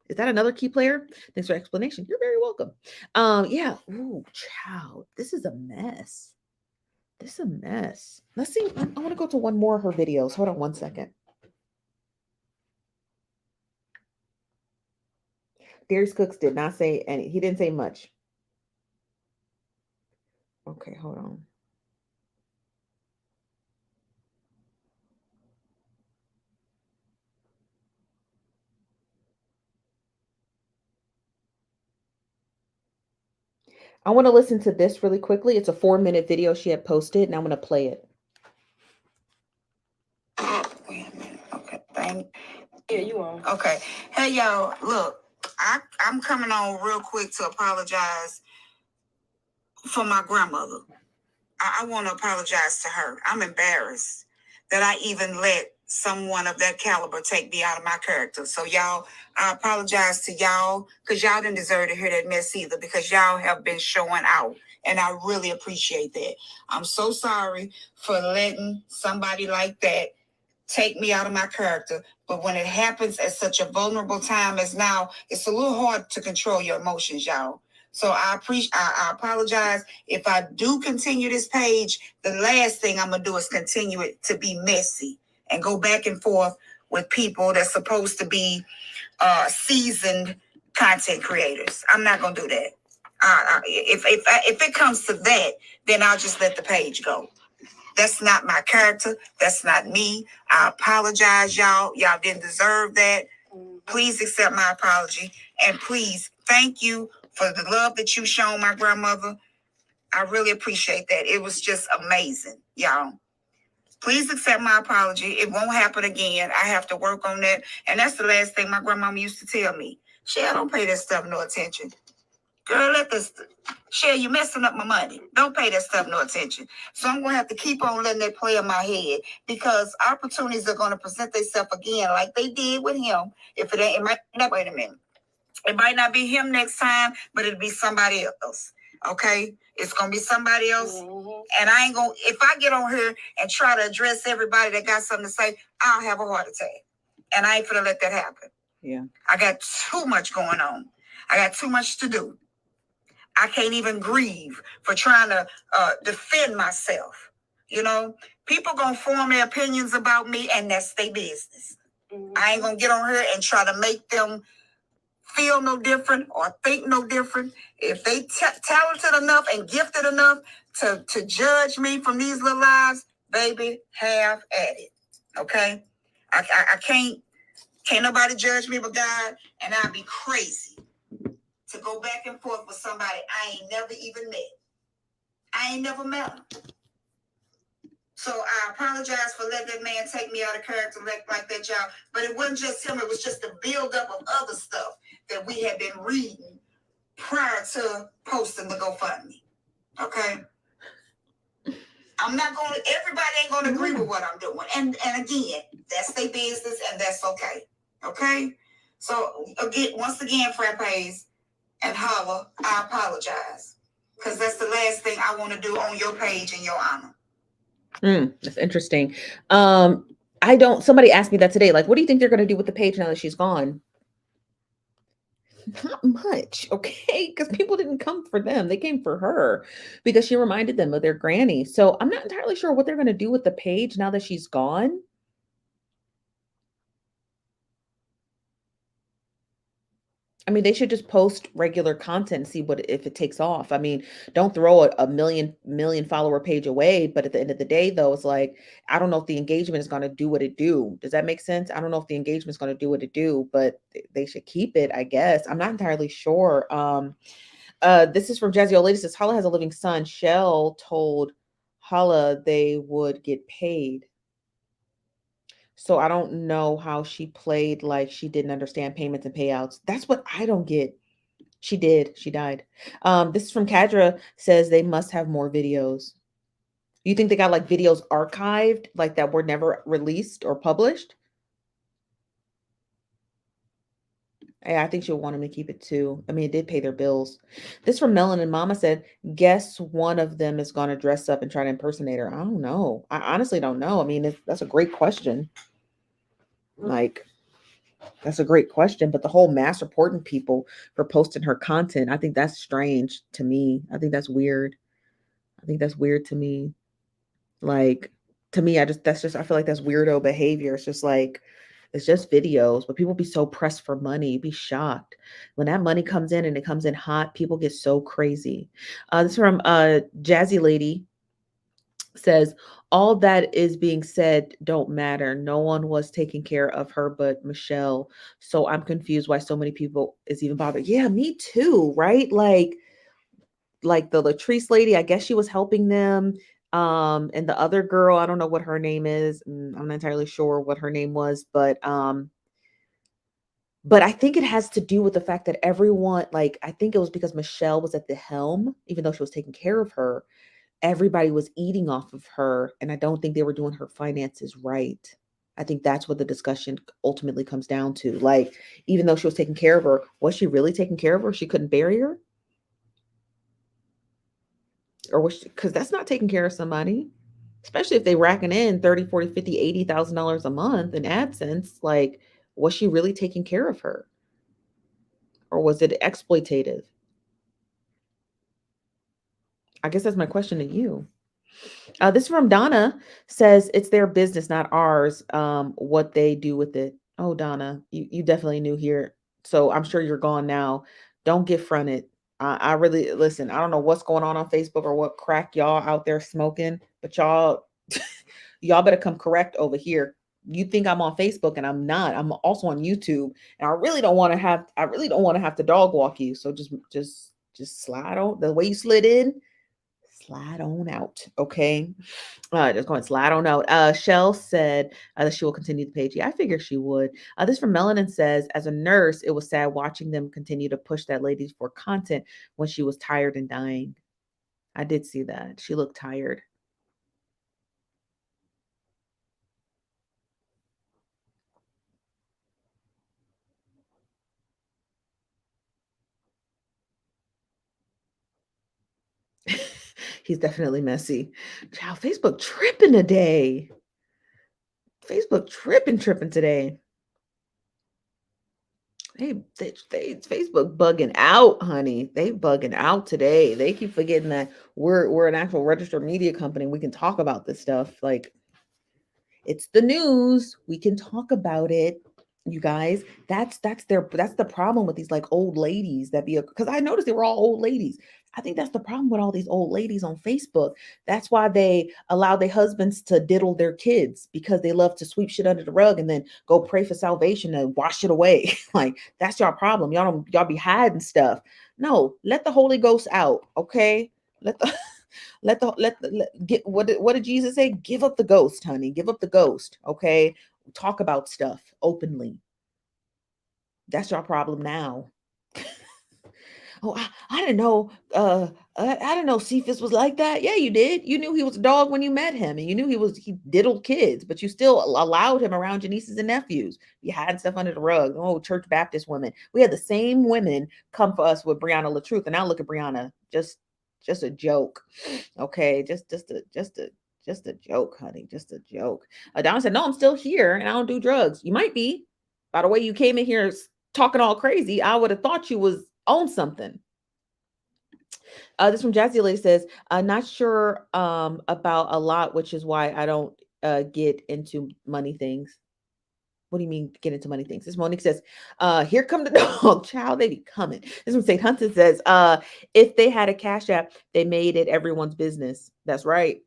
Is that another key player? Thanks for explanation. You're very welcome. Yeah. Ooh, child. This is a mess. This is a mess. Let's see. I want to go to one more of her videos. Hold on one second. Darius Cooks did not say any. He didn't say much. Okay, hold on. I want to listen to this really quickly. It's a 4-minute video she had posted, and I'm going to play it. Wait a minute. Okay, thank. Yeah, you are. Okay. Hey, y'all. Look, I'm coming on real quick to apologize for my grandmother. I want to apologize to her. I'm embarrassed that I even let someone of that caliber take me out of my character. So y'all, I apologize to y'all because y'all didn't deserve to hear that mess either because y'all have been showing out. And I really appreciate that. I'm so sorry for letting somebody like that take me out of my character. But when it happens at such a vulnerable time as now, it's a little hard to control your emotions, y'all. So I apologize. If I do continue this page, the last thing I'm going to do is continue it to be messy and go back and forth with people that's supposed to be seasoned content creators. I'm not going to do that. If it comes to that, then I'll just let the page go. That's not my character. That's not me. I apologize, y'all. Y'all didn't deserve that. Please accept my apology. And please, thank you for the love that you shown my grandmother. I really appreciate that. It was just amazing, y'all. Please accept my apology. It won't happen again. I have to work on that. And that's the last thing my grandmama used to tell me. Shell, don't pay that stuff no attention. Girl, let this... Shell, you messing up my money. Don't pay that stuff no attention. So I'm going to have to keep on letting that play in my head because opportunities are going to present themselves again like they did with him. If it ain't, it might not, wait a minute. It might not be him next time, but it'll be somebody else. Okay? It's going to be somebody else. Mm-hmm. And I ain't going to, if I get on here and try to address everybody that got something to say, I'll have a heart attack. And I ain't going to let that happen. Yeah. I got too much going on. I got too much to do. I can't even grieve for trying to defend myself. You know, people going to form their opinions about me and that's their business. Mm-hmm. I ain't going to get on here and try to make them feel no different or think no different. If they talented enough and gifted enough to judge me from these little lives, baby, have at it. Okay? I can't nobody judge me but God, and I'd be crazy to go back and forth with somebody I ain't never even met. I ain't never met him. So I apologize for letting that man take me out of character like that, y'all. But it wasn't just him. It was just the buildup of other stuff that we had been reading prior to posting the GoFundMe. Okay? I'm not going to, everybody ain't going to agree with what I'm doing. And again, that's their business and that's okay. Okay? So again, once again, frappes and Holla, I apologize. Because that's the last thing I want to do on your page in your honor. That's interesting. Somebody asked me that today. Like, what do you think they're going to do with the page now that she's gone? Not much, okay? Because people didn't come for them. They came for her because she reminded them of their granny. So I'm not entirely sure what they're going to do with the page now that she's gone. I mean, they should just post regular content and see if it takes off. I mean, don't throw a million follower page away. But at the end of the day, though, it's like, I don't know if the engagement is going to do what it do. Does that make sense? I don't know if the engagement is going to do what it do, but they should keep it, I guess. I'm not entirely sure. This is from Jazzy Old Lady says Holla has a living son. Shell told Holla they would get paid. So I don't know how she played like she didn't understand payments and payouts. That's what I don't get. She did. She died. This is from Kadra says they must have more videos. You think they got like videos archived, like that were never released or published? Yeah, I think she'll want them to keep it too. I mean, it did pay their bills. This from Melanin Mama said, guess one of them is going to dress up and try to impersonate her. I don't know. I honestly don't know. I mean, that's a great question. Like, that's a great question. But the whole mass reporting people for posting her content, I think that's strange to me. I think that's weird. I think that's weird to me. Like, to me, I feel like that's weirdo behavior. It's just like, it's just videos, but people be so pressed for money. You'd be shocked when that money comes in and it comes in hot. People get so crazy. This is from Jazzy Lady says, all that is being said don't matter. No one was taking care of her but Michelle. So I'm confused why so many people is even bothered. Yeah, me too. Right? Like the Latrice lady, I guess she was helping them. And the other girl, I don't know what her name is. I'm not entirely sure what her name was, but I think it has to do with the fact that everyone, like, I think it was because Michelle was at the helm, even though she was taking care of her, everybody was eating off of her. And I don't think they were doing her finances right. I think that's what the discussion ultimately comes down to. Like, even though she was taking care of her, was she really taking care of her? She couldn't bury her? Or was she, because that's not taking care of somebody, especially if they racking in 30, 40, 50, $80,000 a month in AdSense. Like, was she really taking care of her? Or was it exploitative? I guess that's my question to you. This from Donna says it's their business, not ours. What they do with it. Oh, Donna, you definitely new here, so I'm sure you're gone now. Don't get fronted. I really listen. I don't know what's going on Facebook or what crack y'all out there smoking, but y'all, y'all better come correct over here. You think I'm on Facebook and I'm not. I'm also on YouTube, and I really don't want to have. I really don't want to have to dog walk you. So just slide on the way you slid in. Slide on out, okay? Just going to slide on out. Shell said that she will continue the page. Yeah, I figured she would. This from Melanin says, as a nurse, it was sad watching them continue to push that lady for content when she was tired and dying. I did see that. She looked tired. He's definitely messy. Child, Facebook tripping today. Facebook tripping today. They Facebook bugging out, honey. They bugging out today. They keep forgetting that we're an actual registered media company. We can talk about this stuff. Like, it's the news. We can talk about it. You guys, that's the problem with these like old ladies that be, because I noticed they were all old ladies. I think that's the problem with all these old ladies on Facebook. That's why they allow their husbands to diddle their kids, because they love to sweep shit under the rug and then go pray for salvation and wash it away. Like, that's your problem. Y'all be hiding stuff. No, let the Holy Ghost out, okay? Let the get what did Jesus say? Give up the ghost, honey. Give up the ghost, okay? Talk about stuff openly. That's your problem now. Oh, I didn't know. I didn't know Cephas was like that. Yeah, you did. You knew he was a dog when you met him, and you knew he diddled kids, but you still allowed him around your nieces and nephews. You had stuff under the rug. Oh, Church Baptist women. We had the same women come for us with Brianna LaTruth, and now look at Brianna. Just a joke. Okay, just a joke, honey. Just a joke. Donna said, "No, I'm still here, and I don't do drugs. You might be. By the way, you came in here talking all crazy. I would have thought you was on something." This from Jazzy Lady says, not sure about a lot, which is why I don't get into money things. What do you mean get into money things? This Monique says, here come the dog. Child, they be coming. This from St. Hunter says, if they had a cash app, they made it everyone's business. That's right.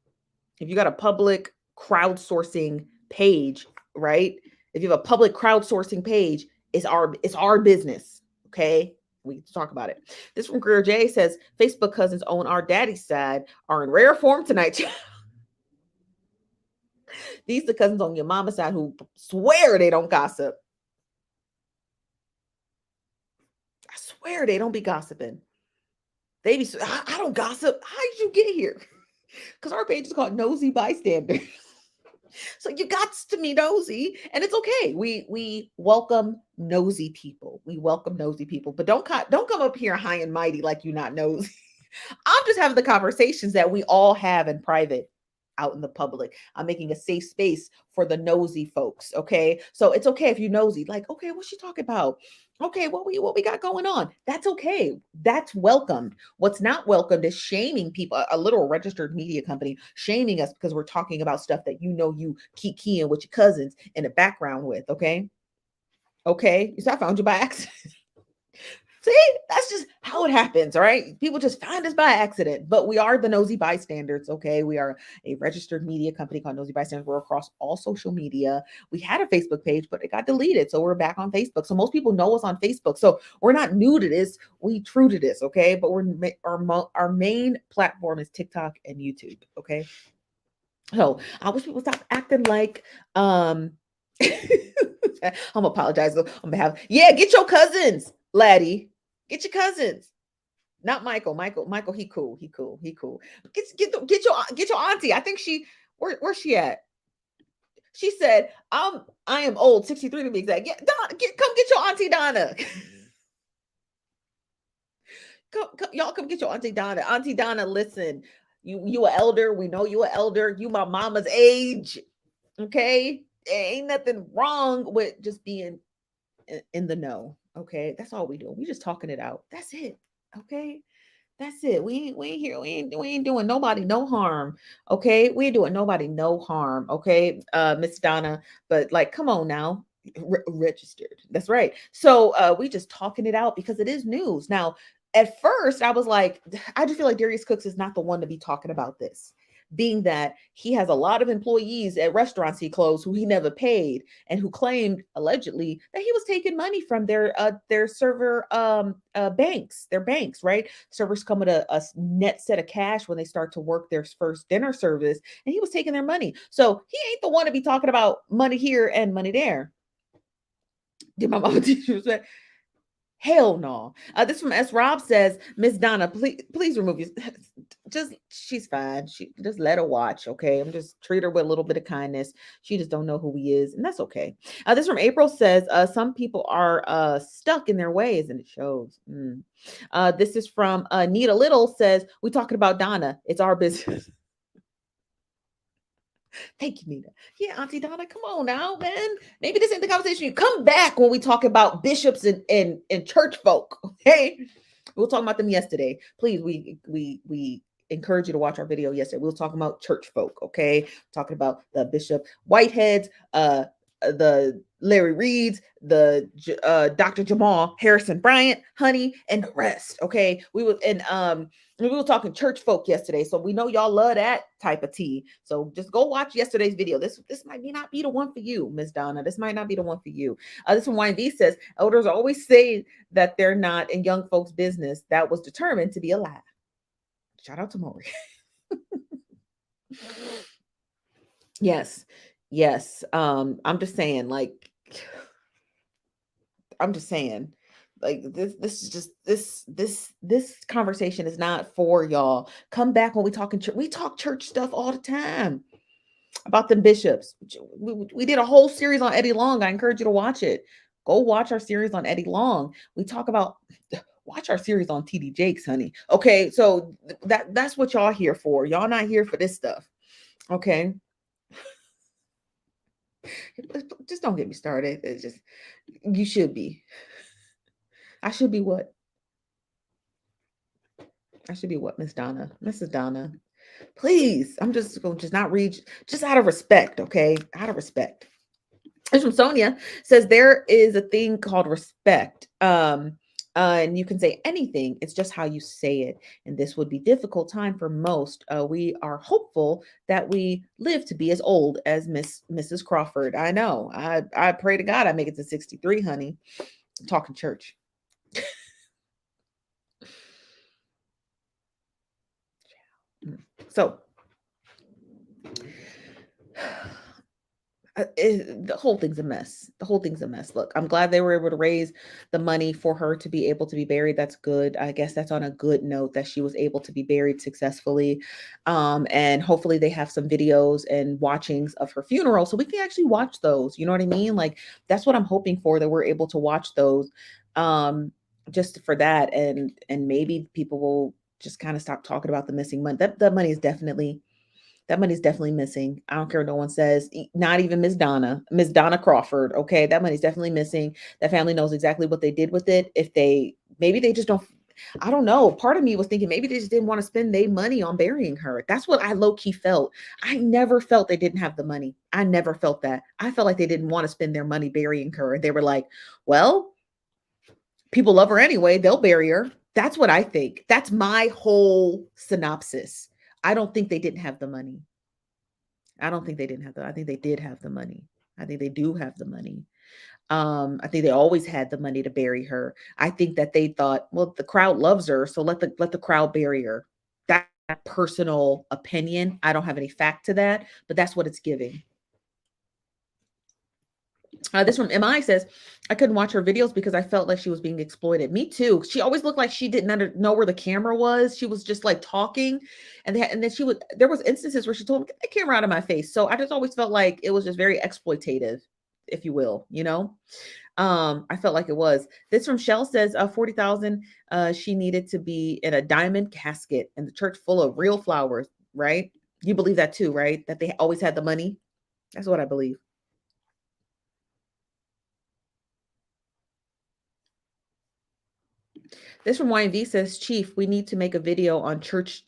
If you got a public crowdsourcing page, right? If you have a public crowdsourcing page, it's our business. Okay. We talk about it. This from Greer J says Facebook cousins on our daddy's side are in rare form tonight. These the cousins on your mama's side who swear they don't gossip. I swear they don't be gossiping. They be, I don't gossip. How did you get here? Because our page is called Nosy Bystander. So you got to be nosy, and it's okay. We welcome nosy people. We welcome nosy people, but don't come up here high and mighty like you're not nosy. I'm just having the conversations that we all have in private out in the public. I'm making a safe space for the nosy folks. Okay. So it's okay if you nosy, like, okay, what's she talking about? Okay, what we got going on? That's okay. That's welcomed. What's not welcomed is shaming people, a little registered media company shaming us because we're talking about stuff that you keep keying with your cousins in the background with. Okay. Okay. So I found you by accident. See, that's just how it happens. All right. People just find us by accident, but we are the Nosy Bystanders. Okay. We are a registered media company called Nosy Bystanders. We're across all social media. We had a Facebook page, but it got deleted. So we're back on Facebook. So most people know us on Facebook. So we're not new to this. We true to this. Okay. But our main platform is TikTok and YouTube. Okay. So I wish people stop acting like, I'm apologize on behalf. Yeah. Get your cousins, laddie. Get your cousins. Not Michael. Michael, he cool. He cool. Get your auntie. I think where's she at? She said, I am old, 63 to be exact. Yeah, come get your auntie Donna. Y'all come get your auntie Donna. Auntie Donna, listen, you an elder. We know you an elder. You my mama's age. Okay. Ain't nothing wrong with just being in the know. Okay, that's all we do. We just talking it out. That's it. Okay, that's it. We ain't here. We ain't doing nobody no harm. Okay, we ain't doing nobody no harm. Okay, Miss Donna. But like, come on now, registered. That's right. So we just talking it out because it is news. Now, at first, I was like, I just feel like Darius Cooks is not the one to be talking about this, being that he has a lot of employees at restaurants he closed who he never paid and who claimed allegedly that he was taking money from their server banks, their banks, right? Servers come with a net set of cash when they start to work their first dinner service, and he was taking their money. So he ain't the one to be talking about money here and money there. Did my mama teach you that? Hell no. This from S. Rob says, Miss Donna, please remove you. She's fine. She just let her watch. Okay. I'm just treat her with a little bit of kindness. She just don't know who he is, and that's okay. This from April says, some people are stuck in their ways, and it shows. This is from Nita Little says, we talking about Donna. It's our business. Thank you, Nita. Yeah, Auntie Donna, come on now, man. Maybe this ain't the conversation. You come back when we talk about bishops and church folk. Okay, we were talking about them yesterday. Please, we encourage you to watch our video yesterday. We were talking about church folk. Okay, talking about the Bishop Whiteheads, the Larry Reeds, the Dr. Jamal Harrison Bryant, honey, and the rest. Okay, we were talking church folk yesterday, so we know y'all love that type of tea. So just go watch yesterday's video. This might not be the one for you, Miss Donna. This might not be the one for you. This one YV says elders always say that they're not in young folks' business that was determined to be alive. Shout out to Maury. Yes. I'm just saying, like, this is just this conversation is not for y'all. Come back when we talking church. We talk church stuff all the time about them bishops. We did a whole series on Eddie Long. I encourage you to watch it. Go watch our series on Eddie Long. We talk about watch our series on TD Jakes, honey. Okay, so that's what y'all here for. Y'all not here for this stuff. Okay. Just don't get me started. It's just, you should be. I should be what? I should be what, Miss Donna? Mrs. Donna. Please. I'm just going to just not read, just out of respect, okay? Out of respect. This from Sonia says there is a thing called respect. And you can say anything. It's just how you say it. And this would be difficult time for most. We are hopeful that we live to be as old as Mrs. Crawford. I know. I pray to God I make it to 63, honey. I'm talking church. So the whole thing's a mess. The whole thing's a mess. Look, I'm glad they were able to raise the money for her to be able to be buried. That's good. I guess that's on a good note that she was able to be buried successfully. And hopefully they have some videos and watchings of her funeral so we can actually watch those. You know what I mean? Like, that's what I'm hoping for, that we're able to watch those just for that. And maybe people will just kind of stop talking about the missing money. That money is definitely missing. I don't care what no one says, not even Miss Donna Crawford. Okay. That money's definitely missing. That family knows exactly what they did with it. Maybe they just don't, I don't know. Part of me was thinking maybe they just didn't want to spend their money on burying her. That's what I low key felt. I never felt they didn't have the money. I never felt that. I felt like they didn't want to spend their money burying her. They were like, well, people love her anyway. They'll bury her. That's what I think. That's my whole synopsis. I don't think they didn't have the money. I don't think they didn't have I think they did have the money. I think they do have the money. I think they always had the money to bury her. I think that they thought, well, the crowd loves her, so let the crowd bury her. That's my personal opinion. I don't have any fact to that, but that's what it's giving. This from MI says, I couldn't watch her videos because I felt like she was being exploited. Me too. She always looked like she didn't know where the camera was. She was just like talking. And then there was instances where she told me, get the camera out of my face. So I just always felt like it was just very exploitative, if you will, you know? I felt like it was. This from Shell says, 40,000, she needed to be in a diamond casket in the church full of real flowers, right? You believe that too, right? That they always had the money. That's what I believe. This from YNV says, Chief, we need to make a video on church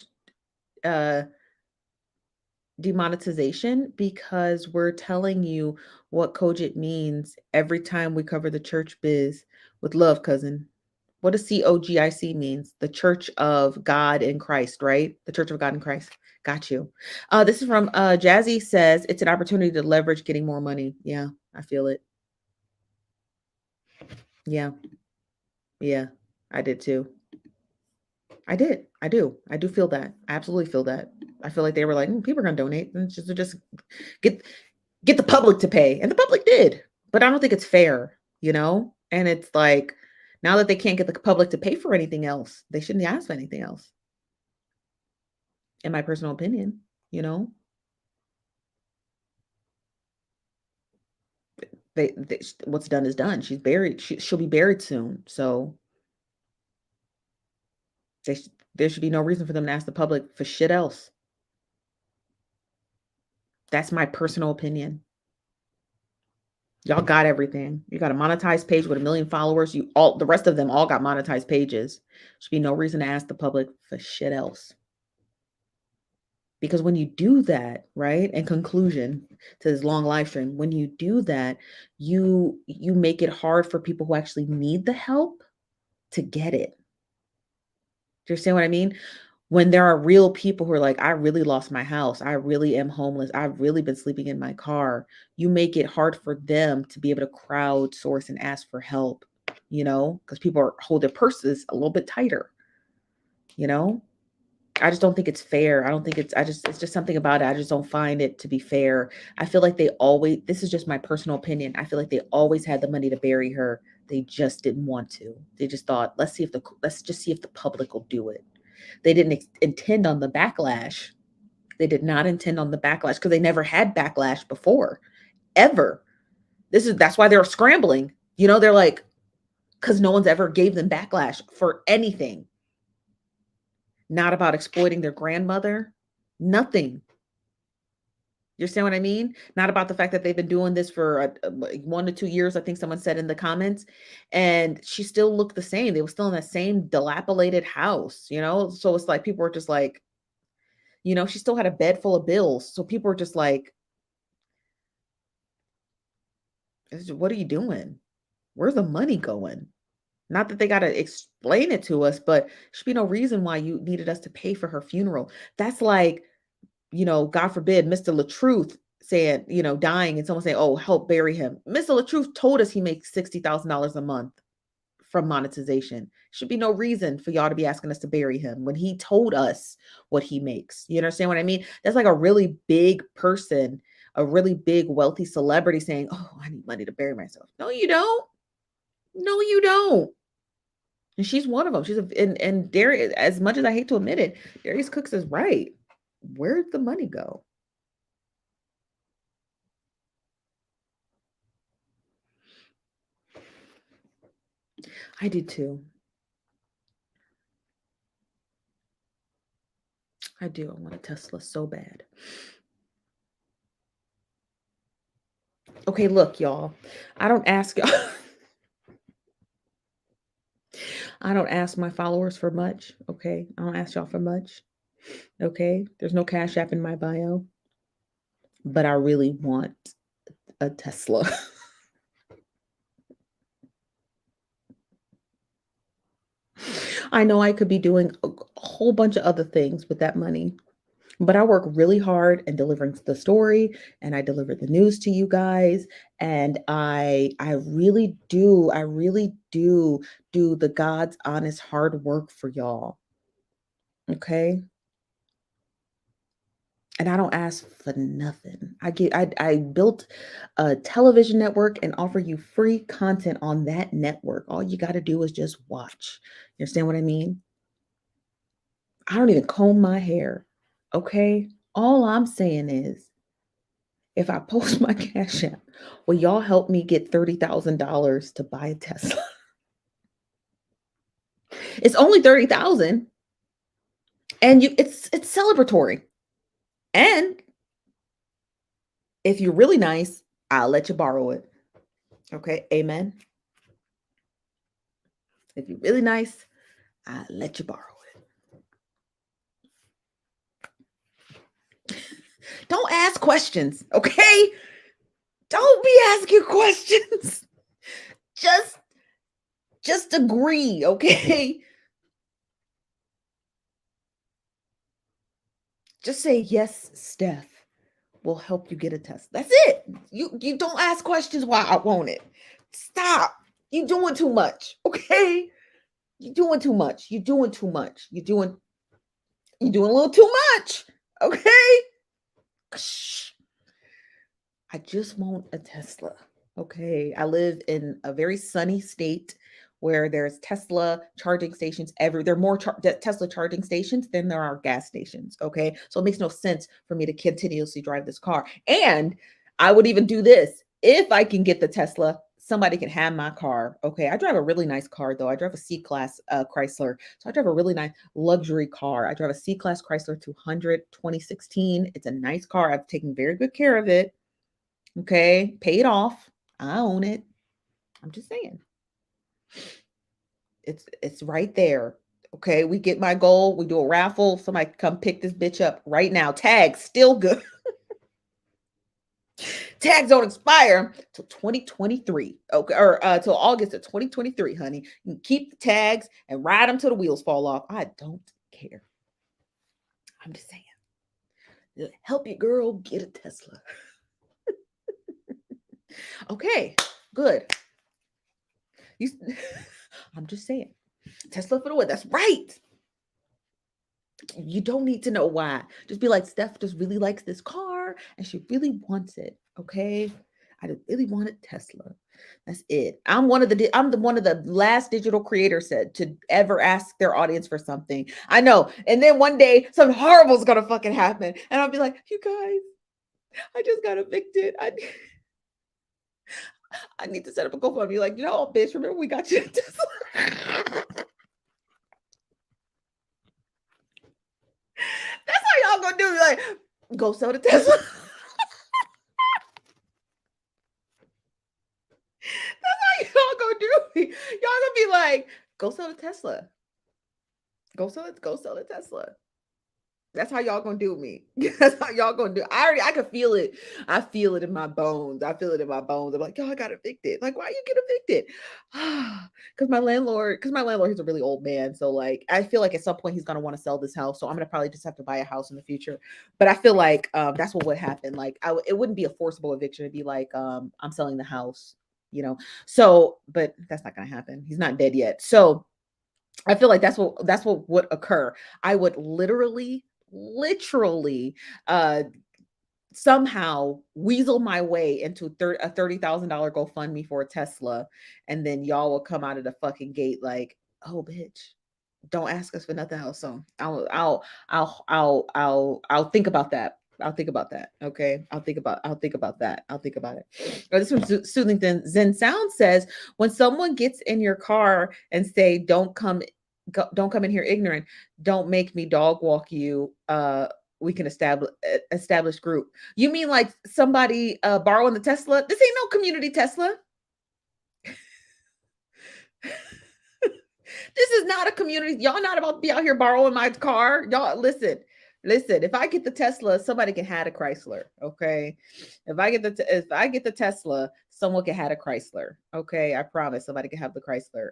demonetization because we're telling you what COGIT means every time we cover the church biz with love, cousin. What does COGIC means? The Church of God in Christ, right? The Church of God in Christ. Got you. This is from Jazzy says, it's an opportunity to leverage getting more money. Yeah, I feel it. Yeah. Yeah. I did too. I did. I do feel that. I absolutely feel that. I feel like they were like, people are going to donate and just get the public to pay. And the public did. But I don't think it's fair, you know? And it's like, now that they can't get the public to pay for anything else, they shouldn't ask for anything else. In my personal opinion, you know? What's done is done. She's buried. She'll be buried soon. So there should be no reason for them to ask the public for shit else. That's my personal opinion. Y'all got everything. You got a monetized page with 1 million followers. The rest of them all got monetized pages. Should be no reason to ask the public for shit else. Because when you do that, right, in conclusion to this long live stream, when you do that, you make it hard for people who actually need the help to get it. Do you understand what I mean? When there are real people who are like, I really lost my house. I really am homeless. I've really been sleeping in my car. You make it hard for them to be able to crowdsource and ask for help, you know, because people hold their purses a little bit tighter, you know? I just don't think it's fair. I don't think it's just something about it. I just don't find it to be fair. I feel like this is just my personal opinion. I feel like they always had the money to bury her. They just didn't want to. They just thought, let's just see if the public will do it. They didn't intend on the backlash. They did not intend on the backlash because they never had backlash before, ever. That's why they're scrambling. You know, they're like, because no one's ever gave them backlash for anything. Not about exploiting their grandmother. Nothing. You understand what I mean? Not about the fact that they've been doing this for 1 to 2 years, I think someone said in the comments, and she still looked the same. They were still in that same dilapidated house, you know? So it's like, people were just like, you know, she still had a bed full of bills. So people were just like, what are you doing? Where's the money going? Not that they got to explain it to us, but there should be no reason why you needed us to pay for her funeral. That's like, you know, God forbid, Mr. LaTruth saying, you know, dying and someone saying, oh, help bury him. Mr. LaTruth told us he makes $60,000 a month from monetization. Should be no reason for y'all to be asking us to bury him when he told us what he makes. You understand what I mean? That's like a really big person, a really big wealthy celebrity saying, "Oh, I need money to bury myself." No, you don't. No, you don't. And she's one of them. She's and Darius, as much as I hate to admit it, Darius Cooks is right. Where'd the money go? I do too. I do. I want a Tesla so bad. Okay, look, y'all. I don't ask y'all. I don't ask my followers for much. Okay. I don't ask y'all for much. Okay. There's no Cash App in my bio. But I really want a Tesla. I know I could be doing a whole bunch of other things with that money. But I work really hard in delivering the story, and I deliver the news to you guys, and I really do do the God's honest hard work for y'all. Okay? And I don't ask for nothing. I built a television network and offer you free content on that network. All you got to do is just watch. You understand what I mean? I don't even comb my hair. Okay? All I'm saying is if I post my Cash App, will y'all help me get $30,000 to buy a Tesla? It's only 30,000, and it's celebratory. And if you're really nice, I'll let you borrow it. Okay, amen. If you're really nice, I'll let you borrow it. Don't ask questions, okay? Don't be asking questions. Just agree, okay? Just say yes, Steph. Will help you get a Tesla. That's it. You don't ask questions why I want it. Stop. You doing too much. Okay? You doing too much. You doing too much. You doing a little too much. Okay? Shh. I just want a Tesla. Okay? I live in a very sunny state where there's Tesla charging stations there are more Tesla charging stations than there are gas stations. Okay. So it makes no sense for me to continuously drive this car. And I would even do this if I can get the Tesla. Somebody can have my car. Okay. I drive a really nice car though. I drive a C-Class Chrysler. So I drive a really nice luxury car. I drive a C-Class Chrysler 200 2016. It's a nice car. I've taken very good care of it. Okay. Paid off. I own it. I'm just saying. It's right there. Okay, we get my goal. We do a raffle. Somebody come pick this bitch up right now. Tags still good. Tags don't expire till 2023. Okay, or till August of 2023, honey. You can keep the tags and ride them till the wheels fall off. I don't care. I'm just saying. Help your girl get a Tesla. Okay, good. I'm just saying. Tesla for the win. That's right. You don't need to know why. Just be like, Steph just really likes this car and she really wants it. Okay. I really want a Tesla. That's it. I'm one of the last digital creators said to ever ask their audience for something. I know. And then one day something horrible is gonna fucking happen. And I'll be like, you guys, I just got evicted. I need to set up a GoFundMe. Like, bitch, remember we got you a Tesla. That's how y'all gonna do. Like, go sell the Tesla. That's how y'all gonna do me. Y'all gonna be like, go sell the Tesla. Go sell the Tesla. That's how y'all gonna do me. That's how y'all gonna do. I can feel it. I feel it in my bones. I feel it in my bones. I'm like, yo, I got evicted. Like, why you get evicted? Because my landlord, he's a really old man. So like, I feel like at some point he's gonna want to sell this house. So I'm gonna probably just have to buy a house in the future. But I feel like that's what would happen. Like, it wouldn't be a forcible eviction. It'd be like, I'm selling the house. you know. So, but that's not going to happen. He's not dead yet. So I feel like that's what would occur. I would literally uh somehow weasel my way into a $30,000 GoFundMe for a Tesla, and then y'all will come out of the fucking gate like, oh bitch, don't ask us for nothing else. So I'll think about that. I'll think about that. Okay. I'll think about that. I'll think about it. This one, Soothing Zen Sound says, when someone gets in your car and say, don't come in here ignorant, don't make me dog walk you. We can establish group. You mean like somebody borrowing the Tesla? This ain't no community Tesla. This is not a community. Y'all not about to be out here borrowing my car. Y'all listen. If I get the Tesla, somebody can have a Chrysler. Okay. If I get the Tesla, someone can have a Chrysler. Okay. I promise somebody can have the Chrysler.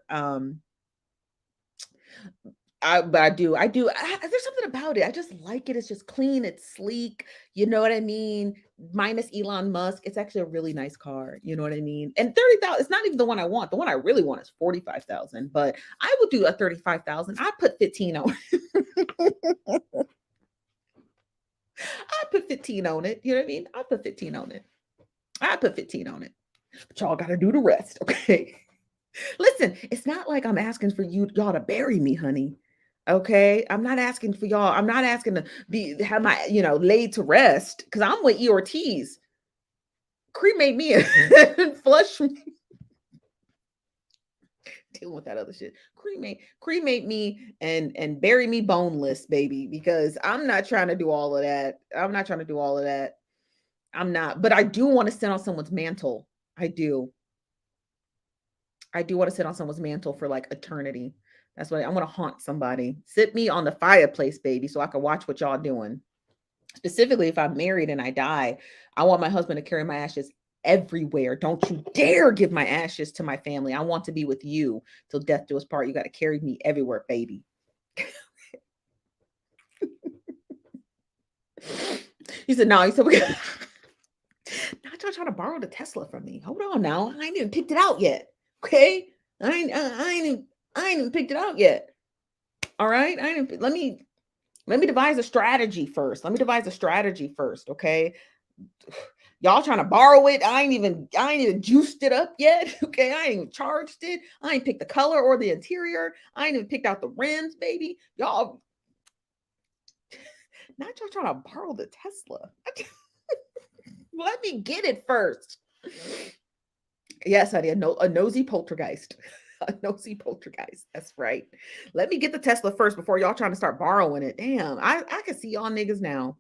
I do. There's something about it. I just like it. It's just clean. It's sleek. You know what I mean? Minus Elon Musk. It's actually a really nice car. You know what I mean? And 30,000. It's not even the one I want. The one I really want is 45,000. But I would do a 35,000. I put 15 on it. I put 15 on it. You know what I mean? I put 15 on it. But y'all got to do the rest. Okay. Listen, it's not like I'm asking for y'all to bury me, honey. Okay, I'm not asking for y'all. I'm not asking to have my, laid to rest, because I'm with E. Ortiz. Cremate me and flush me. Dealing with that other shit. Cremate me and bury me boneless, baby, because I'm not trying to do all of that. I'm not, but I do want to sit on someone's mantle. I do want to sit on someone's mantle for like eternity. That's what I want to haunt somebody. Sit me on the fireplace, baby, so I can watch what y'all doing. Specifically, if I'm married and I die, I want my husband to carry my ashes everywhere. Don't you dare give my ashes to my family. I want to be with you till death do us part. You got to carry me everywhere, baby. He said, no. He said, not y'all trying to borrow the Tesla from me. Hold on now. I ain't even picked it out yet. Okay. I ain't even picked it out yet. All right. Let me devise a strategy first. Okay. Y'all trying to borrow it. I ain't even juiced it up yet. Okay. I ain't even charged it. I ain't picked the color or the interior. I ain't even picked out the rims, baby. Y'all, not y'all trying to borrow the Tesla. Let me get it first. Yes, honey, a nosy poltergeist. A nosy poltergeist. That's right. Let me get the Tesla first before y'all trying to start borrowing it. Damn, I can see y'all niggas now.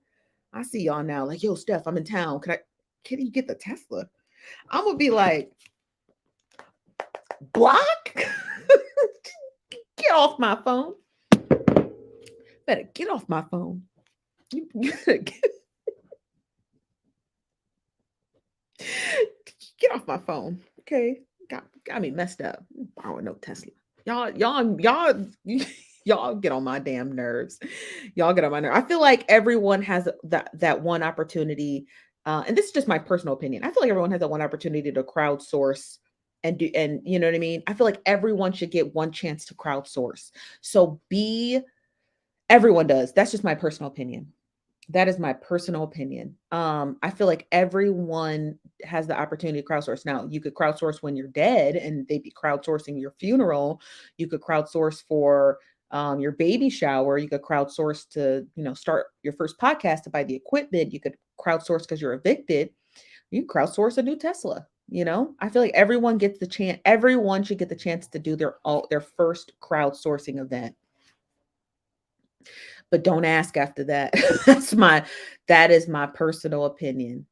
I see y'all now. Like, yo, Steph, I'm in town. Can you get the Tesla? I'm gonna be like, block? Get off my phone. Better get off my phone. Get off my phone. Okay. Got me messed up. Borrowing no Tesla. Y'all get on my damn nerves. Y'all get on my nerves. I feel like everyone has that one opportunity. And this is just my personal opinion. I feel like everyone has that one opportunity to crowdsource and you know what I mean? I feel like everyone should get one chance to crowdsource. So everyone does. That's just my personal opinion. That is my personal opinion. I feel like everyone has the opportunity to crowdsource. Now, you could crowdsource when you're dead and they'd be crowdsourcing your funeral. You could crowdsource for your baby shower. You could crowdsource to, start your first podcast, to buy the equipment. You could crowdsource because you're evicted. You crowdsource a new Tesla. I feel like everyone gets the chance. Everyone should get the chance to do their first crowdsourcing event. But don't ask after that. That is my personal opinion.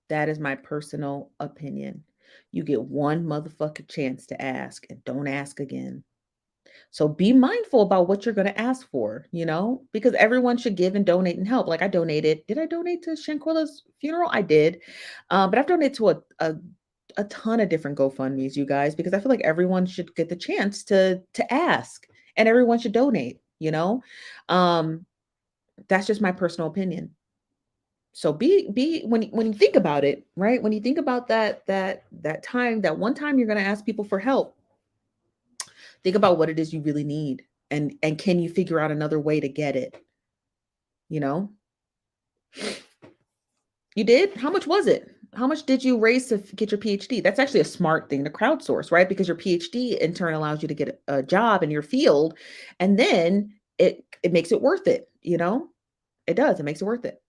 That is my personal opinion. You get one motherfucking chance to ask, and don't ask again. So be mindful about what you're going to ask for, because everyone should give and donate and help. Like I donated. Did I donate to Shanquilla's funeral? I did. But I've donated to a ton of different GoFundMes, you guys, because I feel like everyone should get the chance to ask, and everyone should donate. That's just my personal opinion. So be when you think about it, right? When you think about that time, that one time you're going to ask people for help, think about what it is you really need, and can you figure out another way to get it? You know, you did. How much was it? How much did you raise to get your PhD? That's actually a smart thing to crowdsource, right? Because your PhD in turn allows you to get a job in your field, and then it makes it worth it. You know, it does. It makes it worth it.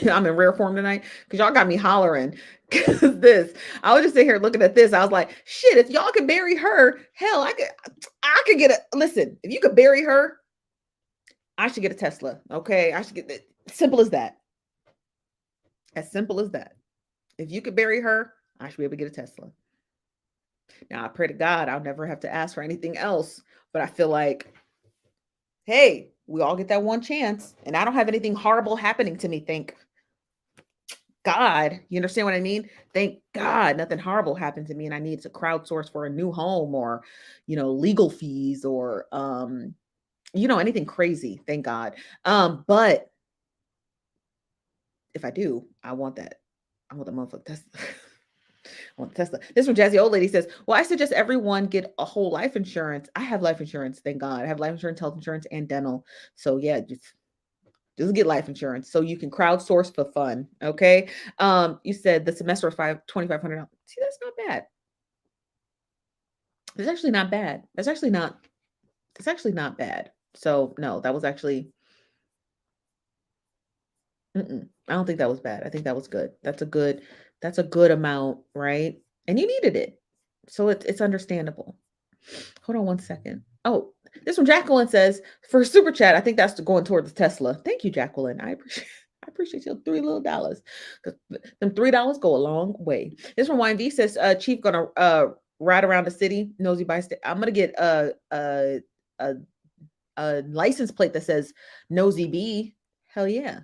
I'm in rare form tonight because y'all got me hollering. Because this, I was just sitting here looking at this. I was like, shit, if y'all could bury her, hell, I could get a listen. If you could bury her, I should get a Tesla. Okay. I should get it. Simple as that. As simple as that. If you could bury her, I should be able to get a Tesla. Now I pray to God I'll never have to ask for anything else. But I feel like, hey, we all get that one chance. And I don't have anything horrible happening to me. Thank God. You understand what I mean? Thank God nothing horrible happened to me and I need to crowdsource for a new home or, legal fees or anything crazy. Thank God. But if I do, I want that. I want the motherfucker Tesla. I want the Tesla. This from Jazzy Old Lady says, well, I suggest everyone get a whole life insurance. I have life insurance, thank God. I have life insurance, health insurance, and dental. So yeah, just get life insurance so you can crowdsource for fun. Okay. You said the semester was $2,500. See, that's not bad. It's actually not bad. It's actually not bad. So no, that was actually, I don't think that was bad. I think that was good. That's a good amount, right? And you needed it. So it's understandable. Hold on one second. Oh, this from Jacqueline says, for super chat, I think that's going toward the Tesla. Thank you, Jacqueline. I appreciate your $3 little dollars. Because them $3 go a long way. This from YNV says, Chief gonna ride around the city, nosy by state. I'm gonna get a license plate that says nosy B. Hell yeah.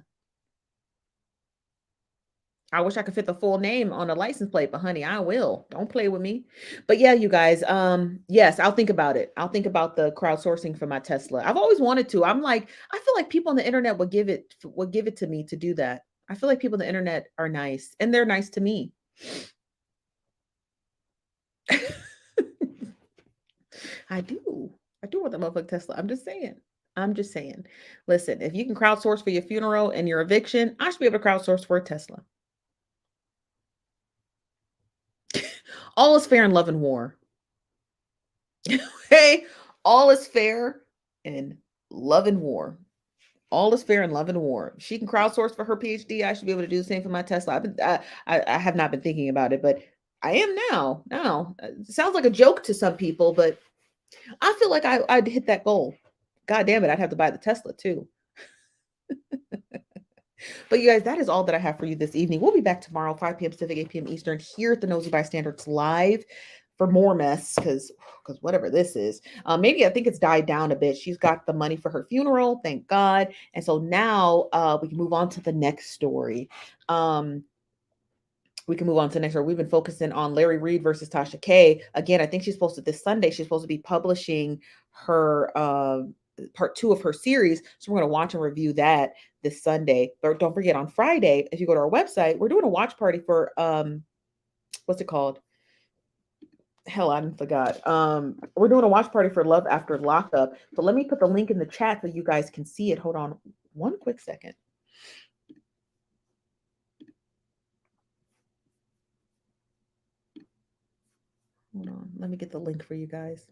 I wish I could fit the full name on a license plate, but honey, I will. Don't play with me. But yeah, you guys, yes, I'll think about it. I'll think about the crowdsourcing for my Tesla. I've always wanted to. I feel like people on the internet would give it to me to do that. I feel like people on the internet are nice and they're nice to me. I do want the motherfucking Tesla. I'm just saying. Listen, if you can crowdsource for your funeral and your eviction, I should be able to crowdsource for a Tesla. All is fair in love and war. Okay? All is fair in love and war. All is fair in love and war. She can crowdsource for her PhD. I should be able to do the same for my Tesla. I have not been thinking about it, but I am now. Now, it sounds like a joke to some people, but I feel like I'd hit that goal. God damn it, I'd have to buy the Tesla too. But you guys, that is all that I have for you this evening. We'll be back tomorrow, 5 p.m. Pacific, 8 p.m. Eastern, here at the Nosy Bystanders live for more mess, because whatever this is. Maybe I think it's died down a bit. She's got the money for her funeral, thank God. And so now we can move on to the next story. We can move on to the next story. We've been focusing on Larry Reid versus Tasha K. Again, I think she's supposed to, this Sunday, she's supposed to be publishing her part 2 of her series. So we're going to watch and review that this Sunday. But don't forget, on Friday, if you go to our website, we're doing a watch party for what's it called? Hell, I forgot. We're doing a watch party for Love After Lockup. So let me put the link in the chat so you guys can see it. Hold on one quick second. Hold on, let me get the link for you guys.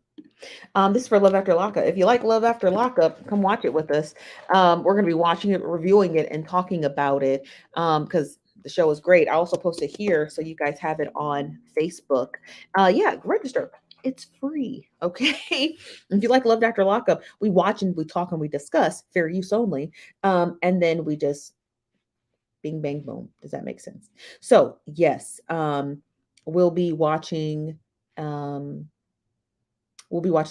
This is for Love After Lockup. If you like Love After Lockup, come watch it with us. We're going to be watching it, reviewing it, and talking about it because the show is great. I also post it here so you guys have it on Facebook. Yeah, register. It's free. Okay. If you like Love After Lockup, we watch and we talk and we discuss, fair use only. And then we just bing, bang, boom. Does that make sense? So yes, we'll be watching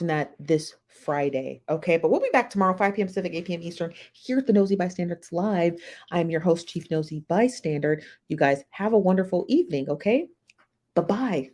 that this Friday. Okay. But we'll be back tomorrow, 5 p.m. Pacific, 8 p.m. Eastern, here at the Nosy Bystanders live. I'm your host, Chief Nosy Bystander. You guys have a wonderful evening. Okay. Bye-bye.